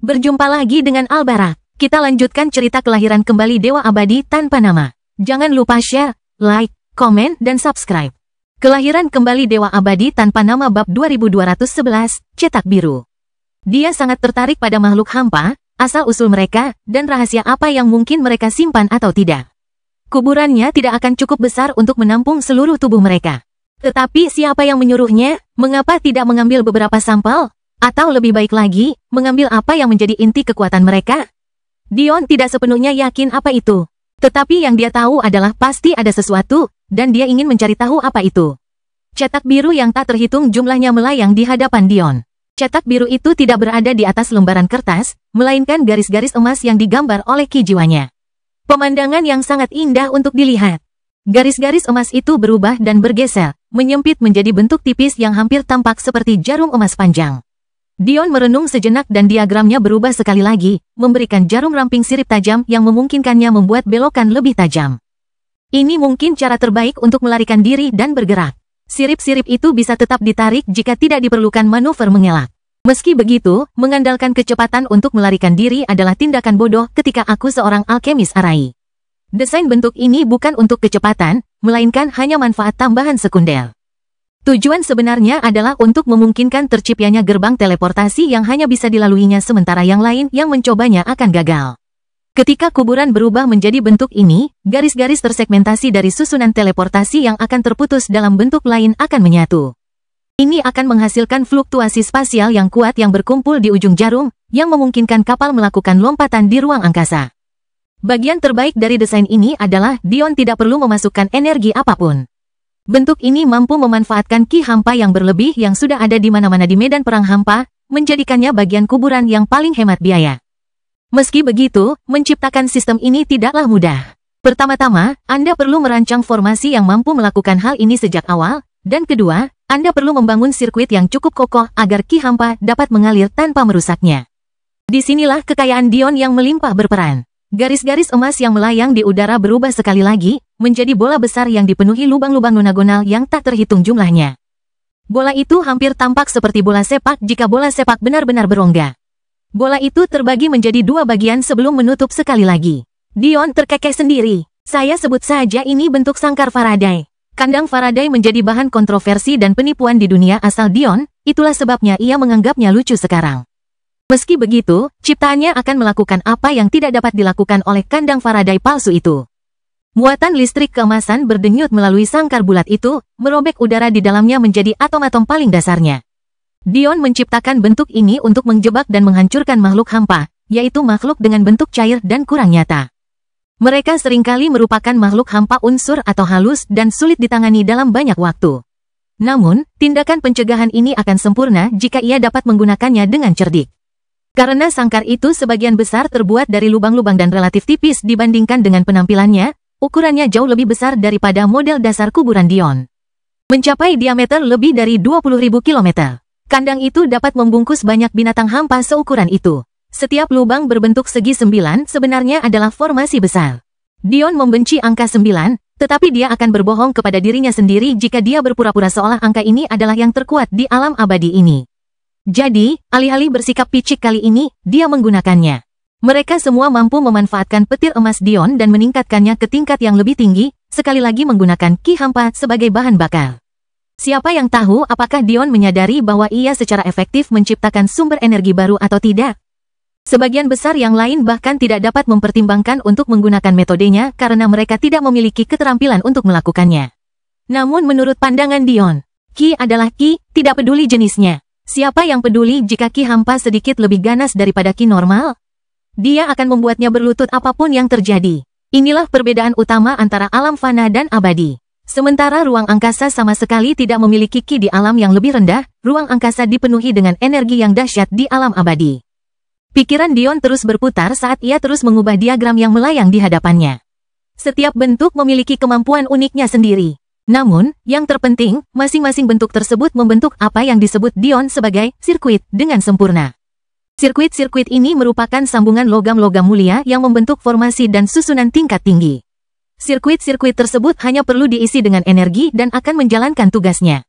Berjumpa lagi dengan Albarak. Kita lanjutkan cerita kelahiran kembali Dewa Abadi tanpa nama. Jangan lupa share, like, komen, dan subscribe. Kelahiran kembali Dewa Abadi tanpa nama bab 2211, Cetak Biru. Dia sangat tertarik pada makhluk hampa, asal-usul mereka, dan rahasia apa yang mungkin mereka simpan atau tidak. Kuburannya tidak akan cukup besar untuk menampung seluruh tubuh mereka. Tetapi siapa yang menyuruhnya? Mengapa tidak mengambil beberapa sampel? Atau lebih baik lagi, mengambil apa yang menjadi inti kekuatan mereka? Dion tidak sepenuhnya yakin apa itu. Tetapi yang dia tahu adalah pasti ada sesuatu, dan dia ingin mencari tahu apa itu. Cetak biru yang tak terhitung jumlahnya melayang di hadapan Dion. Cetak biru itu tidak berada di atas lembaran kertas, melainkan garis-garis emas yang digambar oleh ki jiwanya. Pemandangan yang sangat indah untuk dilihat. Garis-garis emas itu berubah dan bergeser, menyempit menjadi bentuk tipis yang hampir tampak seperti jarum emas panjang. Dion merenung sejenak dan diagramnya berubah sekali lagi, memberikan jarum ramping sirip tajam yang memungkinkannya membuat belokan lebih tajam. Ini mungkin cara terbaik untuk melarikan diri dan bergerak. Sirip-sirip itu bisa tetap ditarik jika tidak diperlukan manuver mengelak. Meski begitu, mengandalkan kecepatan untuk melarikan diri adalah tindakan bodoh ketika aku seorang alkemis arai. Desain bentuk ini bukan untuk kecepatan, melainkan hanya manfaat tambahan sekunder. Tujuan sebenarnya adalah untuk memungkinkan terciptanya gerbang teleportasi yang hanya bisa dilaluinya sementara yang lain yang mencobanya akan gagal. Ketika kuburan berubah menjadi bentuk ini, garis-garis tersegmentasi dari susunan teleportasi yang akan terputus dalam bentuk lain akan menyatu. Ini akan menghasilkan fluktuasi spasial yang kuat yang berkumpul di ujung jarum, yang memungkinkan kapal melakukan lompatan di ruang angkasa. Bagian terbaik dari desain ini adalah Dion tidak perlu memasukkan energi apapun. Bentuk ini mampu memanfaatkan ki hampa yang berlebih yang sudah ada di mana-mana di medan perang hampa, menjadikannya bagian kuburan yang paling hemat biaya. Meski begitu, menciptakan sistem ini tidaklah mudah. Pertama-tama, Anda perlu merancang formasi yang mampu melakukan hal ini sejak awal, dan kedua, Anda perlu membangun sirkuit yang cukup kokoh agar ki hampa dapat mengalir tanpa merusaknya. Disinilah kekayaan Dion yang melimpah berperan. Garis-garis emas yang melayang di udara berubah sekali lagi, menjadi bola besar yang dipenuhi lubang-lubang nonagonal yang tak terhitung jumlahnya. Bola itu hampir tampak seperti bola sepak jika bola sepak benar-benar berongga. Bola itu terbagi menjadi dua bagian sebelum menutup sekali lagi. Dion terkekeh sendiri. Saya sebut saja ini bentuk sangkar Faraday. Kandang Faraday menjadi bahan kontroversi dan penipuan di dunia asal Dion, itulah sebabnya ia menganggapnya lucu sekarang. Meski begitu, ciptaannya akan melakukan apa yang tidak dapat dilakukan oleh kandang Faraday palsu itu. Muatan listrik keemasan berdenyut melalui sangkar bulat itu, merobek udara di dalamnya menjadi atom-atom paling dasarnya. Dion menciptakan bentuk ini untuk menjebak dan menghancurkan makhluk hampa, yaitu makhluk dengan bentuk cair dan kurang nyata. Mereka seringkali merupakan makhluk hampa unsur atau halus dan sulit ditangani dalam banyak waktu. Namun, tindakan pencegahan ini akan sempurna jika ia dapat menggunakannya dengan cerdik. Karena sangkar itu sebagian besar terbuat dari lubang-lubang dan relatif tipis dibandingkan dengan penampilannya, ukurannya jauh lebih besar daripada model dasar kuburan Dion. Mencapai diameter lebih dari 20.000 km. Kandang itu dapat membungkus banyak binatang hampa seukuran itu. Setiap lubang berbentuk segi 9 sebenarnya adalah formasi besar. Dion membenci angka 9, tetapi dia akan berbohong kepada dirinya sendiri jika dia berpura-pura seolah angka ini adalah yang terkuat di alam abadi ini. Jadi, alih-alih bersikap picik kali ini, dia menggunakannya. Mereka semua mampu memanfaatkan petir emas Dion dan meningkatkannya ke tingkat yang lebih tinggi, sekali lagi menggunakan ki hampa sebagai bahan bakar. Siapa yang tahu apakah Dion menyadari bahwa ia secara efektif menciptakan sumber energi baru atau tidak? Sebagian besar yang lain bahkan tidak dapat mempertimbangkan untuk menggunakan metodenya karena mereka tidak memiliki keterampilan untuk melakukannya. Namun menurut pandangan Dion, ki adalah ki, tidak peduli jenisnya. Siapa yang peduli jika ki hampa sedikit lebih ganas daripada ki normal? Dia akan membuatnya berlutut apapun yang terjadi. Inilah perbedaan utama antara alam fana dan abadi. Sementara ruang angkasa sama sekali tidak memiliki ki di alam yang lebih rendah, ruang angkasa dipenuhi dengan energi yang dahsyat di alam abadi. Pikiran Dion terus berputar saat ia terus mengubah diagram yang melayang di hadapannya. Setiap bentuk memiliki kemampuan uniknya sendiri. Namun, yang terpenting, masing-masing bentuk tersebut membentuk apa yang disebut Dion sebagai sirkuit dengan sempurna. Sirkuit-sirkuit ini merupakan sambungan logam-logam mulia yang membentuk formasi dan susunan tingkat tinggi. Sirkuit-sirkuit tersebut hanya perlu diisi dengan energi dan akan menjalankan tugasnya.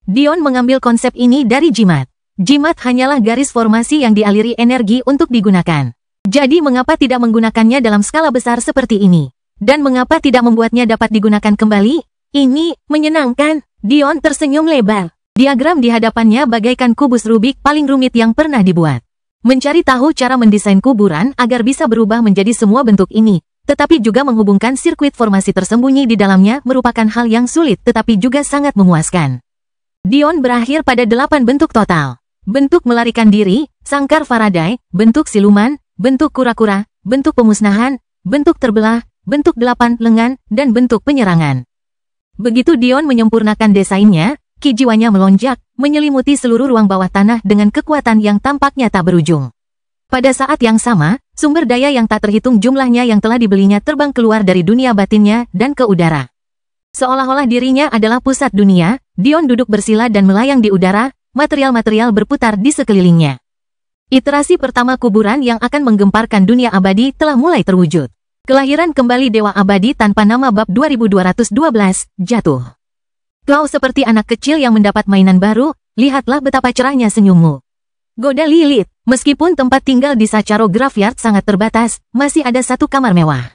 Dion mengambil konsep ini dari jimat. Jimat hanyalah garis formasi yang dialiri energi untuk digunakan. Jadi mengapa tidak menggunakannya dalam skala besar seperti ini? Dan mengapa tidak membuatnya dapat digunakan kembali? Ini menyenangkan. Dion tersenyum lebar. Diagram di hadapannya bagaikan kubus Rubik paling rumit yang pernah dibuat. Mencari tahu cara mendesain kuburan agar bisa berubah menjadi semua bentuk ini, tetapi juga menghubungkan sirkuit formasi tersembunyi di dalamnya merupakan hal yang sulit tetapi juga sangat memuaskan. Dion berakhir pada 8 bentuk total. Bentuk melarikan diri, sangkar Faraday, bentuk siluman, bentuk kura-kura, bentuk pemusnahan, bentuk terbelah, bentuk 8 lengan, dan bentuk penyerangan. Begitu Dion menyempurnakan desainnya, ki jiwanya melonjak, menyelimuti seluruh ruang bawah tanah dengan kekuatan yang tampaknya tak berujung. Pada saat yang sama, sumber daya yang tak terhitung jumlahnya yang telah dibelinya terbang keluar dari dunia batinnya dan ke udara. Seolah-olah dirinya adalah pusat dunia, Dion duduk bersila dan melayang di udara, material-material berputar di sekelilingnya. Iterasi pertama kuburan yang akan menggemparkan dunia abadi telah mulai terwujud. Kelahiran kembali Dewa Abadi tanpa nama bab 2212, jatuh. Kau seperti anak kecil yang mendapat mainan baru, lihatlah betapa cerahnya senyummu. Goda Lilith, meskipun tempat tinggal di Sacharo Graveyard sangat terbatas, masih ada satu kamar mewah.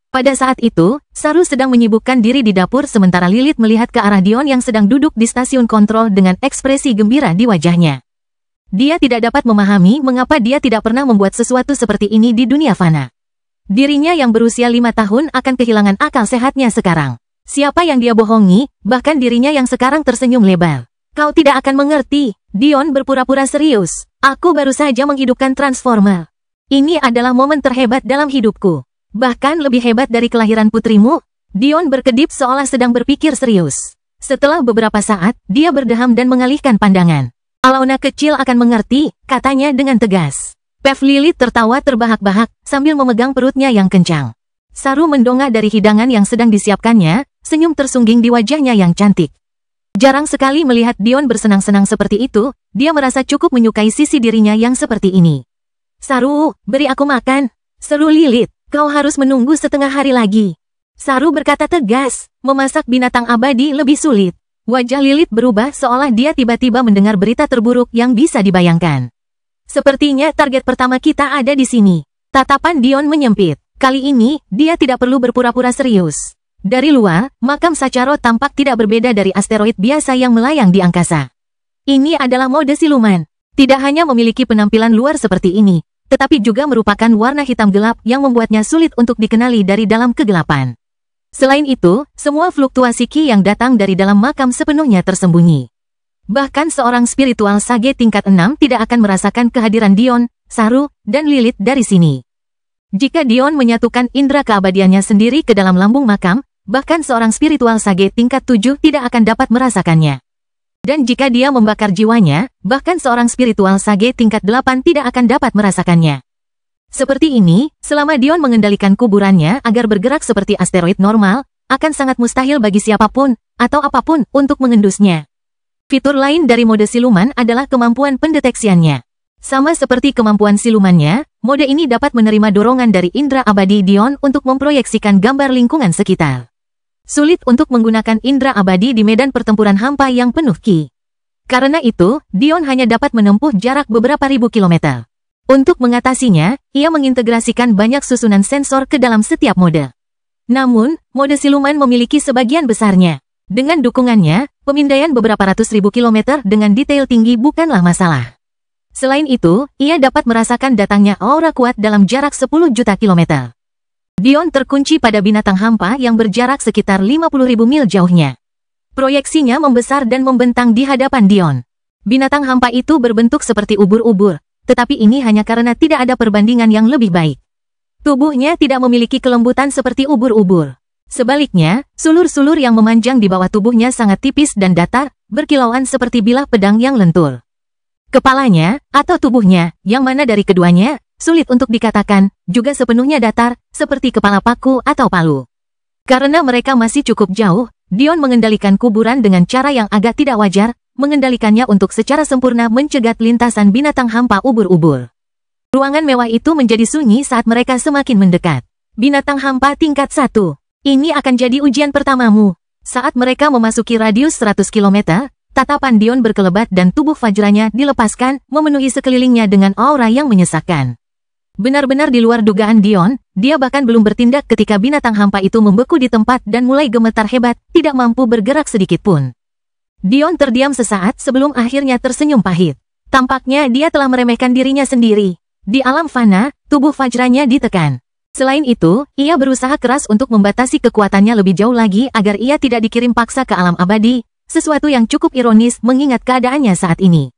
Pada saat itu, Saru sedang menyibukkan diri di dapur sementara Lilith melihat ke arah Dion yang sedang duduk di stasiun kontrol dengan ekspresi gembira di wajahnya. Dia tidak dapat memahami mengapa dia tidak pernah membuat sesuatu seperti ini di dunia fana. Dirinya yang berusia 5 tahun akan kehilangan akal sehatnya sekarang. Siapa yang dia bohongi, bahkan dirinya yang sekarang tersenyum lebar. Kau tidak akan mengerti, Dion berpura-pura serius. Aku baru saja menghidupkan Transformer. Ini adalah momen terhebat dalam hidupku. Bahkan lebih hebat dari kelahiran putrimu. Dion berkedip seolah sedang berpikir serius. Setelah beberapa saat, dia berdeham dan mengalihkan pandangan. Alauna kecil akan mengerti, katanya dengan tegas. Pev Lilith tertawa terbahak-bahak, sambil memegang perutnya yang kencang. Saru mendongak dari hidangan yang sedang disiapkannya, senyum tersungging di wajahnya yang cantik. Jarang sekali melihat Dion bersenang-senang seperti itu, dia merasa cukup menyukai sisi dirinya yang seperti ini. Saru, beri aku makan. Seru Lilith, kau harus menunggu setengah hari lagi. Saru berkata tegas, memasak binatang abadi lebih sulit. Wajah Lilith berubah seolah dia tiba-tiba mendengar berita terburuk yang bisa dibayangkan. Sepertinya target pertama kita ada di sini. Tatapan Dion menyempit. Kali ini, dia tidak perlu berpura-pura serius. Dari luar, makam Sacharo tampak tidak berbeda dari asteroid biasa yang melayang di angkasa. Ini adalah mode siluman. Tidak hanya memiliki penampilan luar seperti ini, tetapi juga merupakan warna hitam gelap yang membuatnya sulit untuk dikenali dari dalam kegelapan. Selain itu, semua fluktuasi ki yang datang dari dalam makam sepenuhnya tersembunyi. Bahkan seorang spiritual sage tingkat 6 tidak akan merasakan kehadiran Dion, Saru, dan Lilith dari sini. Jika Dion menyatukan indera keabadiannya sendiri ke dalam lambung makam, bahkan seorang spiritual sage tingkat 7 tidak akan dapat merasakannya. Dan jika dia membakar jiwanya, bahkan seorang spiritual sage tingkat 8 tidak akan dapat merasakannya. Seperti ini, selama Dion mengendalikan kuburannya agar bergerak seperti asteroid normal, akan sangat mustahil bagi siapapun, atau apapun, untuk mengendusnya. Fitur lain dari mode siluman adalah kemampuan pendeteksiannya. Sama seperti kemampuan silumannya, mode ini dapat menerima dorongan dari indera abadi Dion untuk memproyeksikan gambar lingkungan sekitar. Sulit untuk menggunakan indera abadi di medan pertempuran hampa yang penuh ki. Karena itu, Dion hanya dapat menempuh jarak beberapa ribu kilometer. Untuk mengatasinya, ia mengintegrasikan banyak susunan sensor ke dalam setiap mode. Namun, mode siluman memiliki sebagian besarnya. Dengan dukungannya, pemindaian beberapa ratus ribu kilometer dengan detail tinggi bukanlah masalah. Selain itu, ia dapat merasakan datangnya aura kuat dalam jarak 10 juta kilometer. Dion terkunci pada binatang hampa yang berjarak sekitar 50.000 mil jauhnya. Proyeksinya membesar dan membentang di hadapan Dion. Binatang hampa itu berbentuk seperti ubur-ubur, tetapi ini hanya karena tidak ada perbandingan yang lebih baik. Tubuhnya tidak memiliki kelembutan seperti ubur-ubur. Sebaliknya, sulur-sulur yang memanjang di bawah tubuhnya sangat tipis dan datar, berkilauan seperti bilah pedang yang lentur. Kepalanya, atau tubuhnya, yang mana dari keduanya, sulit untuk dikatakan, juga sepenuhnya datar, seperti kepala paku atau palu. Karena mereka masih cukup jauh, Dion mengendalikan kuburan dengan cara yang agak tidak wajar, mengendalikannya untuk secara sempurna mencegat lintasan binatang hampa ubur-ubur. Ruangan mewah itu menjadi sunyi saat mereka semakin mendekat. Binatang hampa tingkat 1. Ini akan jadi ujian pertamamu. Saat mereka memasuki radius 100 km, tatapan Dion berkelebat dan tubuh Fajranya dilepaskan, memenuhi sekelilingnya dengan aura yang menyesakkan. Benar-benar di luar dugaan Dion, dia bahkan belum bertindak ketika binatang hampa itu membeku di tempat dan mulai gemetar hebat, tidak mampu bergerak sedikit pun. Dion terdiam sesaat sebelum akhirnya tersenyum pahit. Tampaknya dia telah meremehkan dirinya sendiri. Di alam fana, tubuh Fajranya ditekan. Selain itu, ia berusaha keras untuk membatasi kekuatannya lebih jauh lagi agar ia tidak dikirim paksa ke alam abadi, sesuatu yang cukup ironis mengingat keadaannya saat ini.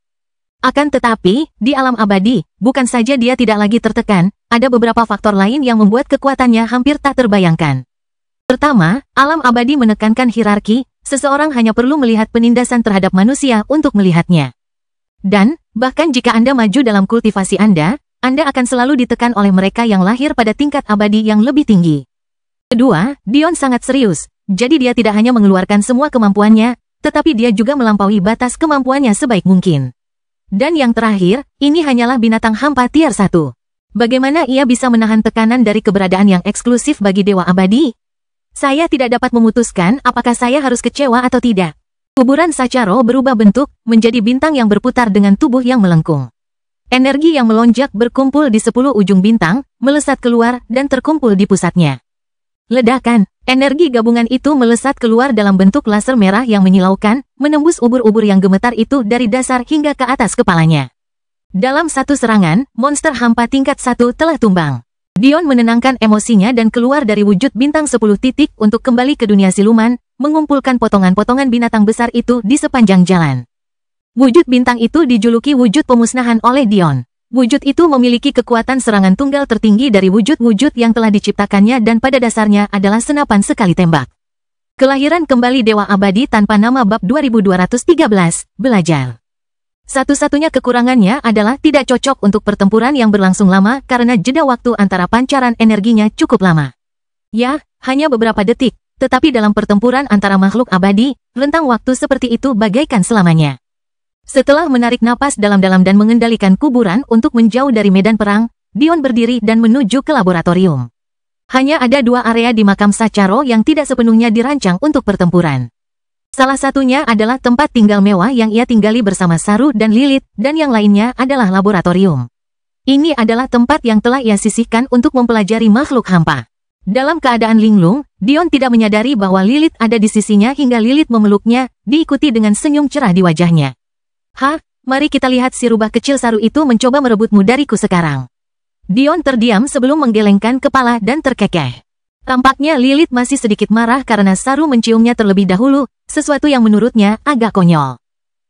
Akan tetapi, di alam abadi, bukan saja dia tidak lagi tertekan, ada beberapa faktor lain yang membuat kekuatannya hampir tak terbayangkan. Pertama, alam abadi menekankan hierarki, seseorang hanya perlu melihat penindasan terhadap manusia untuk melihatnya. Dan, bahkan jika Anda maju dalam kultivasi Anda akan selalu ditekan oleh mereka yang lahir pada tingkat abadi yang lebih tinggi. Kedua, Dion sangat serius, jadi dia tidak hanya mengeluarkan semua kemampuannya, tetapi dia juga melampaui batas kemampuannya sebaik mungkin. Dan yang terakhir, ini hanyalah binatang hampa tier 1. Bagaimana ia bisa menahan tekanan dari keberadaan yang eksklusif bagi Dewa Abadi? Saya tidak dapat memutuskan apakah saya harus kecewa atau tidak. Kuburan Sacharo berubah bentuk, menjadi bintang yang berputar dengan tubuh yang melengkung. Energi yang melonjak berkumpul di 10 ujung bintang, melesat keluar dan terkumpul di pusatnya. Ledakan, energi gabungan itu melesat keluar dalam bentuk laser merah yang menyilaukan, menembus ubur-ubur yang gemetar itu dari dasar hingga ke atas kepalanya. Dalam satu serangan, monster hampa tingkat 1 telah tumbang. Dion menenangkan emosinya dan keluar dari wujud bintang 10 titik untuk kembali ke dunia siluman, mengumpulkan potongan-potongan binatang besar itu di sepanjang jalan. Wujud bintang itu dijuluki wujud pemusnahan oleh Dion. Wujud itu memiliki kekuatan serangan tunggal tertinggi dari wujud-wujud yang telah diciptakannya dan pada dasarnya adalah senapan sekali tembak. Kelahiran kembali Dewa Abadi tanpa nama bab 2213, belajar. Satu-satunya kekurangannya adalah tidak cocok untuk pertempuran yang berlangsung lama karena jeda waktu antara pancaran energinya cukup lama. Ya, hanya beberapa detik, tetapi dalam pertempuran antara makhluk abadi, rentang waktu seperti itu bagaikan selamanya. Setelah menarik napas dalam-dalam dan mengendalikan kuburan untuk menjauh dari medan perang, Dion berdiri dan menuju ke laboratorium. Hanya ada 2 area di makam Sacharo yang tidak sepenuhnya dirancang untuk pertempuran. Salah satunya adalah tempat tinggal mewah yang ia tinggali bersama Saru dan Lilith, dan yang lainnya adalah laboratorium. Ini adalah tempat yang telah ia sisihkan untuk mempelajari makhluk hampa. Dalam keadaan linglung, Dion tidak menyadari bahwa Lilith ada di sisinya hingga Lilith memeluknya, diikuti dengan senyum cerah di wajahnya. Mari kita lihat si rubah kecil Saru itu mencoba merebutmu dariku sekarang. Dion terdiam sebelum menggelengkan kepala dan terkekeh. Tampaknya Lilith masih sedikit marah karena Saru menciumnya terlebih dahulu, sesuatu yang menurutnya agak konyol.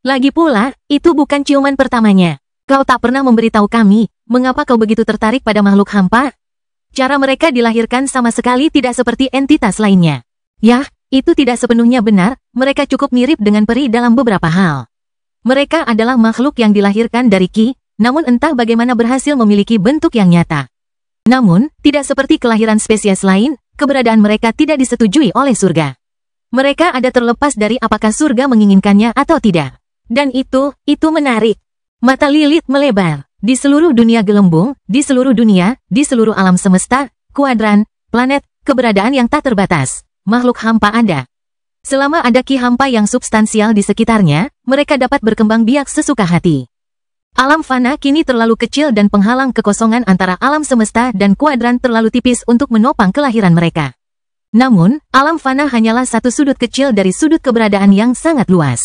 Lagi pula, itu bukan ciuman pertamanya. Kau tak pernah memberitahu kami, mengapa kau begitu tertarik pada makhluk hampa? Cara mereka dilahirkan sama sekali tidak seperti entitas lainnya. Yah, itu tidak sepenuhnya benar, mereka cukup mirip dengan peri dalam beberapa hal. Mereka adalah makhluk yang dilahirkan dari Ki, namun entah bagaimana berhasil memiliki bentuk yang nyata. Namun, tidak seperti kelahiran spesies lain, keberadaan mereka tidak disetujui oleh surga. Mereka ada terlepas dari apakah surga menginginkannya atau tidak. Dan itu menarik. Mata Lilith melebar. Di seluruh dunia gelembung, di seluruh dunia, di seluruh alam semesta, kuadran, planet, keberadaan yang tak terbatas. Makhluk hampa ada. Selama ada ki hampa yang substansial di sekitarnya, mereka dapat berkembang biak sesuka hati. Alam fana kini terlalu kecil dan penghalang kekosongan antara alam semesta dan kuadran terlalu tipis untuk menopang kelahiran mereka. Namun, alam fana hanyalah satu sudut kecil dari sudut keberadaan yang sangat luas.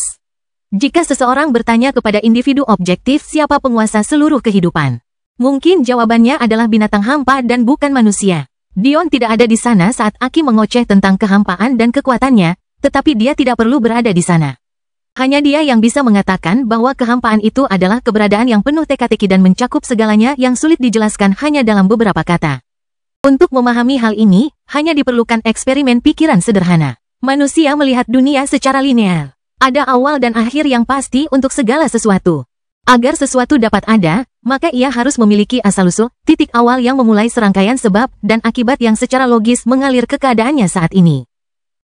Jika seseorang bertanya kepada individu objektif siapa penguasa seluruh kehidupan, mungkin jawabannya adalah binatang hampa dan bukan manusia. Dion tidak ada di sana saat Aki mengoceh tentang kehampaan dan kekuatannya, tetapi dia tidak perlu berada di sana. Hanya dia yang bisa mengatakan bahwa kehampaan itu adalah keberadaan yang penuh teka-teki dan mencakup segalanya yang sulit dijelaskan hanya dalam beberapa kata. Untuk memahami hal ini, hanya diperlukan eksperimen pikiran sederhana. Manusia melihat dunia secara linear. Ada awal dan akhir yang pasti untuk segala sesuatu. Agar sesuatu dapat ada, maka ia harus memiliki asal-usul, titik awal yang memulai serangkaian sebab dan akibat yang secara logis mengalir ke keadaannya saat ini.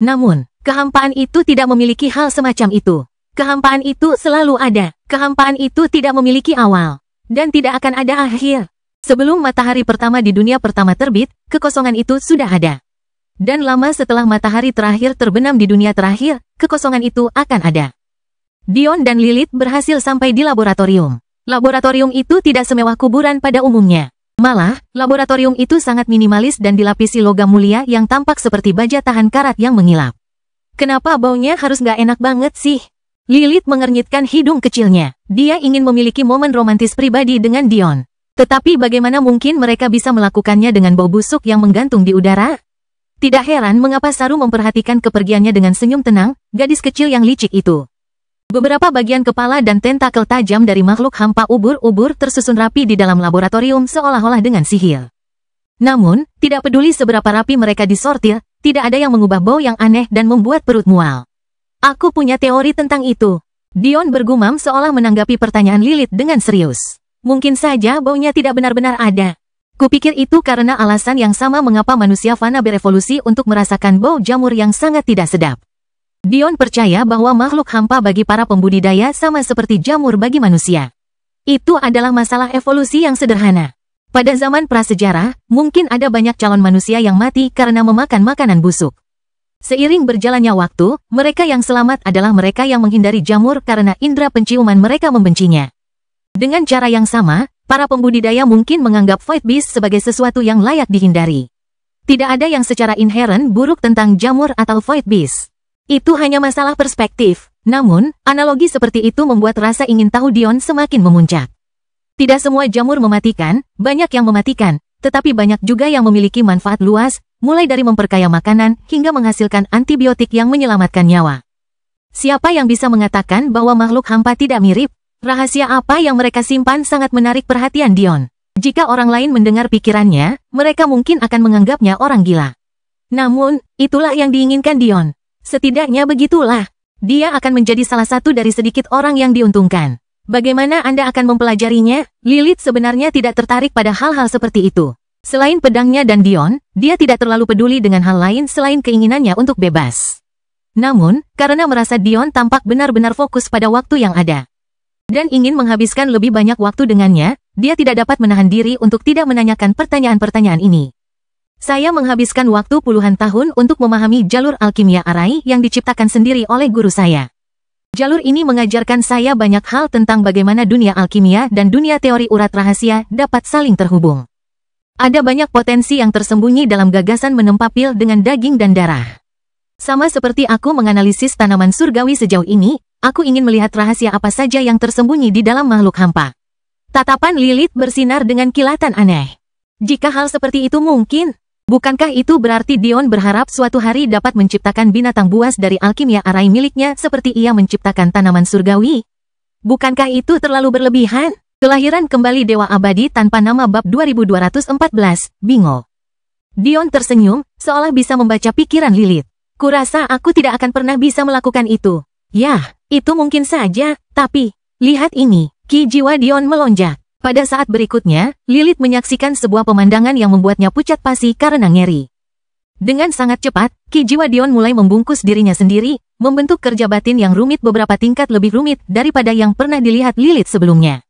Namun, kehampaan itu tidak memiliki hal semacam itu. Kehampaan itu selalu ada. Kehampaan itu tidak memiliki awal. Dan tidak akan ada akhir. Sebelum matahari pertama di dunia pertama terbit, kekosongan itu sudah ada. Dan lama setelah matahari terakhir terbenam di dunia terakhir, kekosongan itu akan ada. Dion dan Lilith berhasil sampai di laboratorium. Laboratorium itu tidak semewah kuburan pada umumnya. Malah, laboratorium itu sangat minimalis dan dilapisi logam mulia yang tampak seperti baja tahan karat yang mengilap. Kenapa baunya harus nggak enak banget sih? Lilith mengernyitkan hidung kecilnya. Dia ingin memiliki momen romantis pribadi dengan Dion. Tetapi bagaimana mungkin mereka bisa melakukannya dengan bau busuk yang menggantung di udara? Tidak heran mengapa Saru memperhatikan kepergiannya dengan senyum tenang, gadis kecil yang licik itu. Beberapa bagian kepala dan tentakel tajam dari makhluk hampa ubur-ubur tersusun rapi di dalam laboratorium seolah-olah dengan sihir. Namun, tidak peduli seberapa rapi mereka disortir, tidak ada yang mengubah bau yang aneh dan membuat perut mual. Aku punya teori tentang itu. Dion bergumam seolah menanggapi pertanyaan Lilith dengan serius. Mungkin saja baunya tidak benar-benar ada. Kupikir itu karena alasan yang sama mengapa manusia fana berevolusi untuk merasakan bau jamur yang sangat tidak sedap. Dion percaya bahwa makhluk hampa bagi para pembudidaya sama seperti jamur bagi manusia. Itu adalah masalah evolusi yang sederhana. Pada zaman prasejarah, mungkin ada banyak calon manusia yang mati karena memakan makanan busuk. Seiring berjalannya waktu, mereka yang selamat adalah mereka yang menghindari jamur karena indera penciuman mereka membencinya. Dengan cara yang sama, para pembudidaya mungkin menganggap void beast sebagai sesuatu yang layak dihindari. Tidak ada yang secara inheren buruk tentang jamur atau void beast. Itu hanya masalah perspektif. Namun, analogi seperti itu membuat rasa ingin tahu Dion semakin memuncak. Tidak semua jamur mematikan, banyak yang mematikan, tetapi banyak juga yang memiliki manfaat luas, mulai dari memperkaya makanan hingga menghasilkan antibiotik yang menyelamatkan nyawa. Siapa yang bisa mengatakan bahwa makhluk hampa tidak mirip? Rahasia apa yang mereka simpan sangat menarik perhatian Dion. Jika orang lain mendengar pikirannya, mereka mungkin akan menganggapnya orang gila. Namun, itulah yang diinginkan Dion. Setidaknya begitulah. Dia akan menjadi salah satu dari sedikit orang yang diuntungkan. Bagaimana Anda akan mempelajarinya? Lilith sebenarnya tidak tertarik pada hal-hal seperti itu. Selain pedangnya dan Dion, dia tidak terlalu peduli dengan hal lain selain keinginannya untuk bebas. Namun, karena merasa Dion tampak benar-benar fokus pada waktu yang ada dan ingin menghabiskan lebih banyak waktu dengannya, dia tidak dapat menahan diri untuk tidak menanyakan pertanyaan-pertanyaan ini. Saya menghabiskan waktu puluhan tahun untuk memahami jalur alkimia arai yang diciptakan sendiri oleh guru saya. Jalur ini mengajarkan saya banyak hal tentang bagaimana dunia alkimia dan dunia teori urat rahasia dapat saling terhubung. Ada banyak potensi yang tersembunyi dalam gagasan menempa pil dengan daging dan darah. Sama seperti aku menganalisis tanaman surgawi sejauh ini, aku ingin melihat rahasia apa saja yang tersembunyi di dalam makhluk hampa. Tatapan Lilith bersinar dengan kilatan aneh. Jika hal seperti itu mungkin, bukankah itu berarti Dion berharap suatu hari dapat menciptakan binatang buas dari alkimia arai miliknya seperti ia menciptakan tanaman surgawi? Bukankah itu terlalu berlebihan? Kelahiran kembali Dewa Abadi tanpa nama bab 2214, Bingo. Dion tersenyum, seolah bisa membaca pikiran Lilith. Kurasa aku tidak akan pernah bisa melakukan itu. Yah, itu mungkin saja, tapi, lihat ini, ki jiwa Dion melonjak. Pada saat berikutnya, Lilith menyaksikan sebuah pemandangan yang membuatnya pucat pasi karena ngeri. Dengan sangat cepat, ki jiwa Dion mulai membungkus dirinya sendiri, membentuk kerja batin yang rumit beberapa tingkat lebih rumit daripada yang pernah dilihat Lilith sebelumnya.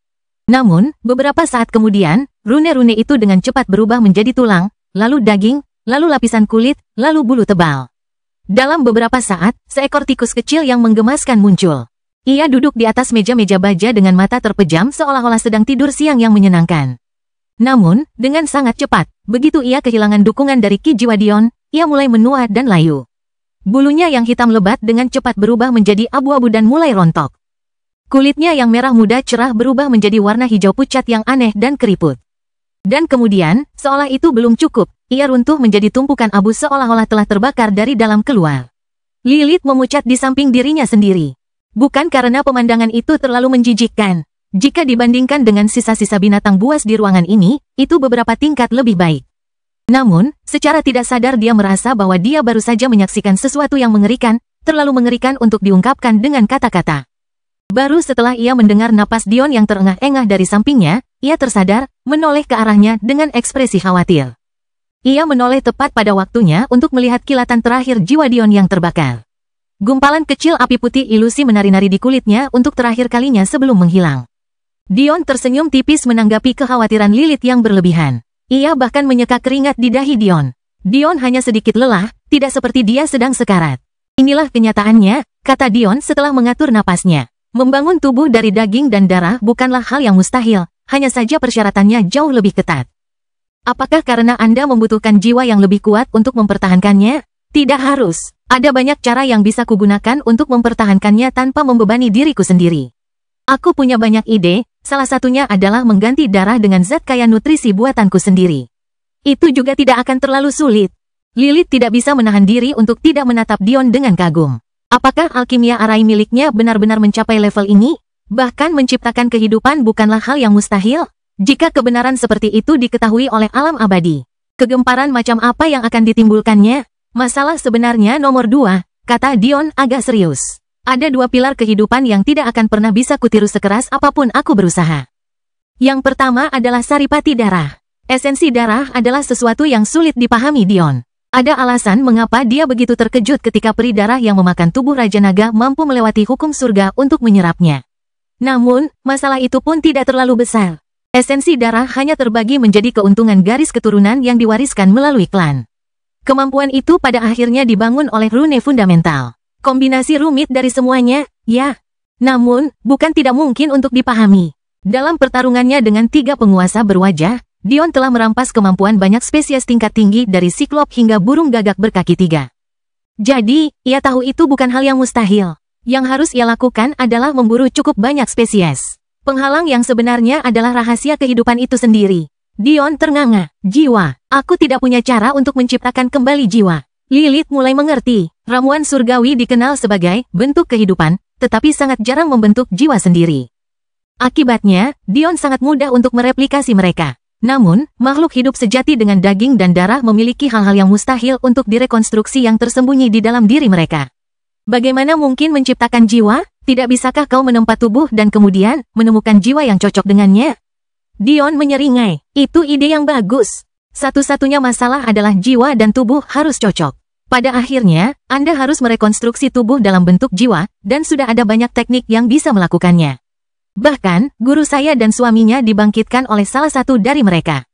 Namun, beberapa saat kemudian, rune-rune itu dengan cepat berubah menjadi tulang, lalu daging, lalu lapisan kulit, lalu bulu tebal. Dalam beberapa saat, seekor tikus kecil yang menggemaskan muncul. Ia duduk di atas meja-meja baja dengan mata terpejam seolah-olah sedang tidur siang yang menyenangkan. Namun, dengan sangat cepat, begitu ia kehilangan dukungan dari ki jiwa Dion, ia mulai menua dan layu. Bulunya yang hitam lebat dengan cepat berubah menjadi abu-abu dan mulai rontok. Kulitnya yang merah muda cerah berubah menjadi warna hijau pucat yang aneh dan keriput. Dan kemudian, seolah itu belum cukup, ia runtuh menjadi tumpukan abu seolah-olah telah terbakar dari dalam keluar. Lilith memucat di samping dirinya sendiri. Bukan karena pemandangan itu terlalu menjijikkan. Jika dibandingkan dengan sisa-sisa binatang buas di ruangan ini, itu beberapa tingkat lebih baik. Namun, secara tidak sadar dia merasa bahwa dia baru saja menyaksikan sesuatu yang mengerikan, terlalu mengerikan untuk diungkapkan dengan kata-kata. Baru setelah ia mendengar napas Dion yang terengah-engah dari sampingnya, ia tersadar, menoleh ke arahnya dengan ekspresi khawatir. Ia menoleh tepat pada waktunya untuk melihat kilatan terakhir jiwa Dion yang terbakar. Gumpalan kecil api putih ilusi menari-nari di kulitnya untuk terakhir kalinya sebelum menghilang. Dion tersenyum tipis menanggapi kekhawatiran Lilith yang berlebihan. Ia bahkan menyeka keringat di dahi Dion. Dion hanya sedikit lelah, tidak seperti dia sedang sekarat. Inilah kenyataannya, kata Dion setelah mengatur napasnya. Membangun tubuh dari daging dan darah bukanlah hal yang mustahil, hanya saja persyaratannya jauh lebih ketat. Apakah karena Anda membutuhkan jiwa yang lebih kuat untuk mempertahankannya? Tidak harus. Ada banyak cara yang bisa kugunakan untuk mempertahankannya tanpa membebani diriku sendiri. Aku punya banyak ide, salah satunya adalah mengganti darah dengan zat kaya nutrisi buatanku sendiri. Itu juga tidak akan terlalu sulit. Lilith tidak bisa menahan diri untuk tidak menatap Dion dengan kagum. Apakah alkimia arai miliknya benar-benar mencapai level ini? Bahkan menciptakan kehidupan bukanlah hal yang mustahil? Jika kebenaran seperti itu diketahui oleh alam abadi, kegemparan macam apa yang akan ditimbulkannya? Masalah sebenarnya nomor 2, kata Dion agak serius. Ada 2 pilar kehidupan yang tidak akan pernah bisa kutiru sekeras apapun aku berusaha. Yang pertama adalah saripati darah. Esensi darah adalah sesuatu yang sulit dipahami Dion. Ada alasan mengapa dia begitu terkejut ketika peri darah yang memakan tubuh Raja Naga mampu melewati hukum surga untuk menyerapnya. Namun, masalah itu pun tidak terlalu besar. Esensi darah hanya terbagi menjadi keuntungan garis keturunan yang diwariskan melalui klan. Kemampuan itu pada akhirnya dibangun oleh rune fundamental. Kombinasi rumit dari semuanya, ya. Namun, bukan tidak mungkin untuk dipahami. Dalam pertarungannya dengan 3 penguasa berwajah, Dion telah merampas kemampuan banyak spesies tingkat tinggi dari siklop hingga burung gagak berkaki 3. Jadi, ia tahu itu bukan hal yang mustahil. Yang harus ia lakukan adalah memburu cukup banyak spesies. Penghalang yang sebenarnya adalah rahasia kehidupan itu sendiri. Dion ternganga. Jiwa. Aku tidak punya cara untuk menciptakan kembali jiwa. Lilith mulai mengerti. Ramuan surgawi dikenal sebagai bentuk kehidupan, tetapi sangat jarang membentuk jiwa sendiri. Akibatnya, Dion sangat mudah untuk mereplikasi mereka. Namun, makhluk hidup sejati dengan daging dan darah memiliki hal-hal yang mustahil untuk direkonstruksi yang tersembunyi di dalam diri mereka. Bagaimana mungkin menciptakan jiwa? Tidak bisakah kau menempa tubuh dan kemudian menemukan jiwa yang cocok dengannya? Dion menyeringai. Itu ide yang bagus. Satu-satunya masalah adalah jiwa dan tubuh harus cocok. Pada akhirnya, Anda harus merekonstruksi tubuh dalam bentuk jiwa, dan sudah ada banyak teknik yang bisa melakukannya. Bahkan, guru saya dan suaminya dibangkitkan oleh salah satu dari mereka.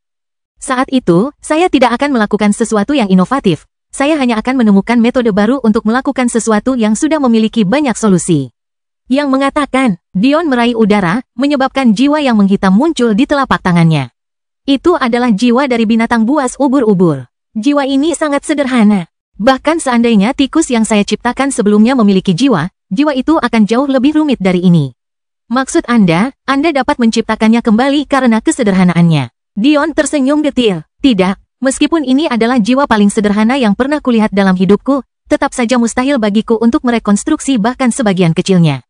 Saat itu, saya tidak akan melakukan sesuatu yang inovatif. Saya hanya akan menemukan metode baru untuk melakukan sesuatu yang sudah memiliki banyak solusi. Yang mengatakan, Dion meraih udara, menyebabkan jiwa yang menghitam muncul di telapak tangannya. Itu adalah jiwa dari binatang buas ubur-ubur. Jiwa ini sangat sederhana. Bahkan seandainya tikus yang saya ciptakan sebelumnya memiliki jiwa, jiwa itu akan jauh lebih rumit dari ini. Maksud Anda dapat menciptakannya kembali karena kesederhanaannya. Dion tersenyum getir. Tidak, meskipun ini adalah jiwa paling sederhana yang pernah kulihat dalam hidupku, tetap saja mustahil bagiku untuk merekonstruksi bahkan sebagian kecilnya.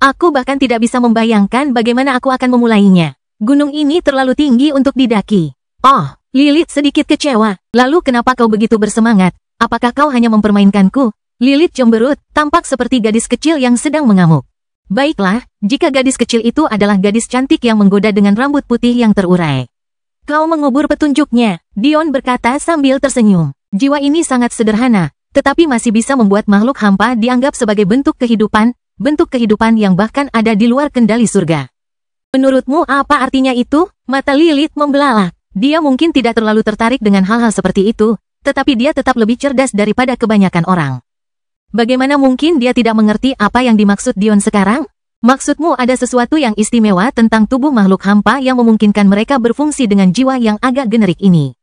Aku bahkan tidak bisa membayangkan bagaimana aku akan memulainya. Gunung ini terlalu tinggi untuk didaki. Oh, Lilith sedikit kecewa. Lalu kenapa kau begitu bersemangat? Apakah kau hanya mempermainkanku? Lilith cemberut, tampak seperti gadis kecil yang sedang mengamuk. Baiklah, jika gadis kecil itu adalah gadis cantik yang menggoda dengan rambut putih yang terurai. Kau mengubur petunjuknya, Dion berkata sambil tersenyum. Jiwa ini sangat sederhana, tetapi masih bisa membuat makhluk hampa dianggap sebagai bentuk kehidupan yang bahkan ada di luar kendali surga. Menurutmu apa artinya itu? Mata Lilith membelalak. Dia mungkin tidak terlalu tertarik dengan hal-hal seperti itu, tetapi dia tetap lebih cerdas daripada kebanyakan orang. Bagaimana mungkin dia tidak mengerti apa yang dimaksud Dion sekarang? Maksudmu ada sesuatu yang istimewa tentang tubuh makhluk hampa yang memungkinkan mereka berfungsi dengan jiwa yang agak generik ini.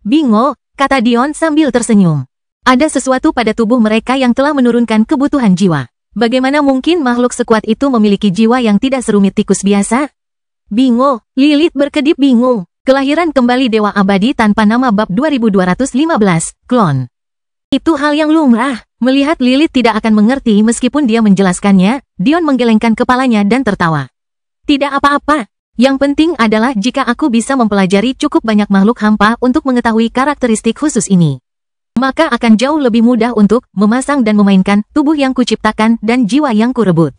Bingo, kata Dion sambil tersenyum. Ada sesuatu pada tubuh mereka yang telah menurunkan kebutuhan jiwa. Bagaimana mungkin makhluk sekuat itu memiliki jiwa yang tidak serumit tikus biasa? Bingo, Lilith berkedip bingung. Kelahiran kembali Dewa Abadi tanpa nama bab 2215, klon. Itu hal yang lumrah. Melihat Lilith tidak akan mengerti meskipun dia menjelaskannya, Dion menggelengkan kepalanya dan tertawa. Tidak apa-apa. Yang penting adalah jika aku bisa mempelajari cukup banyak makhluk hampa untuk mengetahui karakteristik khusus ini, maka akan jauh lebih mudah untuk memasang dan memainkan tubuh yang kuciptakan dan jiwa yang kurebut.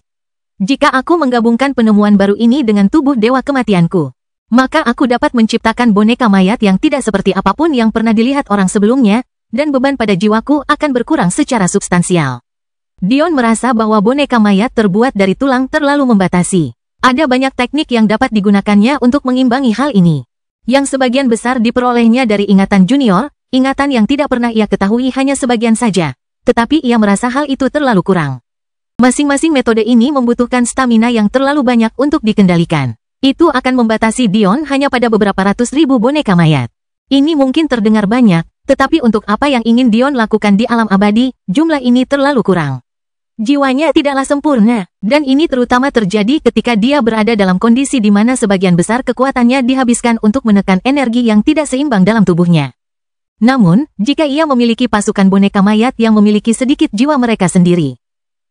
Jika aku menggabungkan penemuan baru ini dengan tubuh dewa kematianku, maka aku dapat menciptakan boneka mayat yang tidak seperti apapun yang pernah dilihat orang sebelumnya, dan beban pada jiwaku akan berkurang secara substansial. Dion merasa bahwa boneka mayat terbuat dari tulang terlalu membatasi. Ada banyak teknik yang dapat digunakannya untuk mengimbangi hal ini, yang sebagian besar diperolehnya dari ingatan junior, ingatan yang tidak pernah ia ketahui hanya sebagian saja, tetapi ia merasa hal itu terlalu kurang. Masing-masing metode ini membutuhkan stamina yang terlalu banyak untuk dikendalikan. Itu akan membatasi Dion hanya pada beberapa ratus ribu boneka mayat. Ini mungkin terdengar banyak, tetapi untuk apa yang ingin Dion lakukan di alam abadi, jumlah ini terlalu kurang. Jiwanya tidaklah sempurna, dan ini terutama terjadi ketika dia berada dalam kondisi di mana sebagian besar kekuatannya dihabiskan untuk menekan energi yang tidak seimbang dalam tubuhnya. Namun, jika ia memiliki pasukan boneka mayat yang memiliki sedikit jiwa mereka sendiri,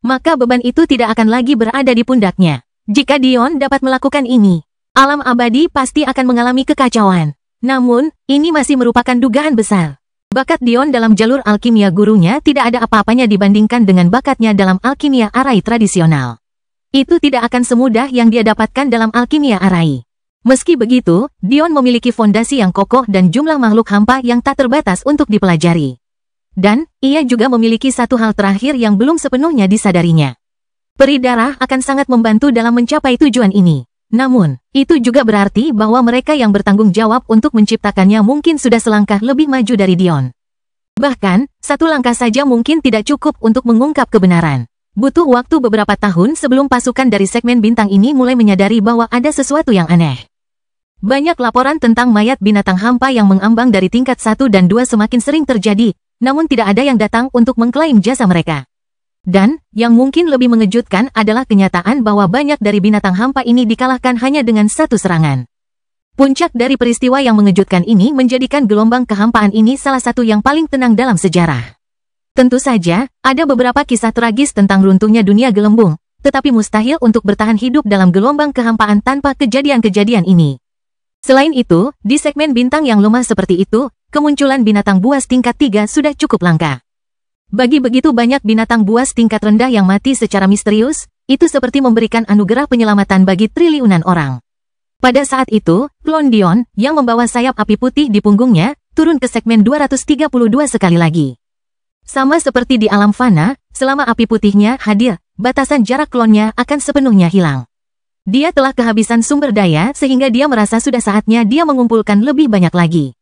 maka beban itu tidak akan lagi berada di pundaknya. Jika Dion dapat melakukan ini, alam abadi pasti akan mengalami kekacauan. Namun, ini masih merupakan dugaan besar. Bakat Dion dalam jalur alkimia gurunya tidak ada apa-apanya dibandingkan dengan bakatnya dalam alkimia arai tradisional. Itu tidak akan semudah yang dia dapatkan dalam alkimia arai. Meski begitu, Dion memiliki fondasi yang kokoh dan jumlah makhluk hampa yang tak terbatas untuk dipelajari. Dan, ia juga memiliki satu hal terakhir yang belum sepenuhnya disadarinya. Peri darah akan sangat membantu dalam mencapai tujuan ini. Namun, itu juga berarti bahwa mereka yang bertanggung jawab untuk menciptakannya mungkin sudah selangkah lebih maju dari Dion. Bahkan, satu langkah saja mungkin tidak cukup untuk mengungkap kebenaran. Butuh waktu beberapa tahun sebelum pasukan dari segmen bintang ini mulai menyadari bahwa ada sesuatu yang aneh. Banyak laporan tentang mayat binatang hampa yang mengambang dari tingkat 1 dan 2 semakin sering terjadi, namun tidak ada yang datang untuk mengklaim jasa mereka. Dan, yang mungkin lebih mengejutkan adalah kenyataan bahwa banyak dari binatang hampa ini dikalahkan hanya dengan satu serangan. Puncak dari peristiwa yang mengejutkan ini menjadikan gelombang kehampaan ini salah satu yang paling tenang dalam sejarah. Tentu saja, ada beberapa kisah tragis tentang runtuhnya dunia gelembung, tetapi mustahil untuk bertahan hidup dalam gelombang kehampaan tanpa kejadian-kejadian ini. Selain itu, di segmen bintang yang lemah seperti itu, kemunculan binatang buas tingkat 3 sudah cukup langka. Bagi begitu banyak binatang buas tingkat rendah yang mati secara misterius, itu seperti memberikan anugerah penyelamatan bagi triliunan orang. Pada saat itu, klon Dion, yang membawa sayap api putih di punggungnya, turun ke segmen 232 sekali lagi. Sama seperti di alam fana, selama api putihnya hadir, batasan jarak klonnya akan sepenuhnya hilang. Dia telah kehabisan sumber daya sehingga dia merasa sudah saatnya dia mengumpulkan lebih banyak lagi.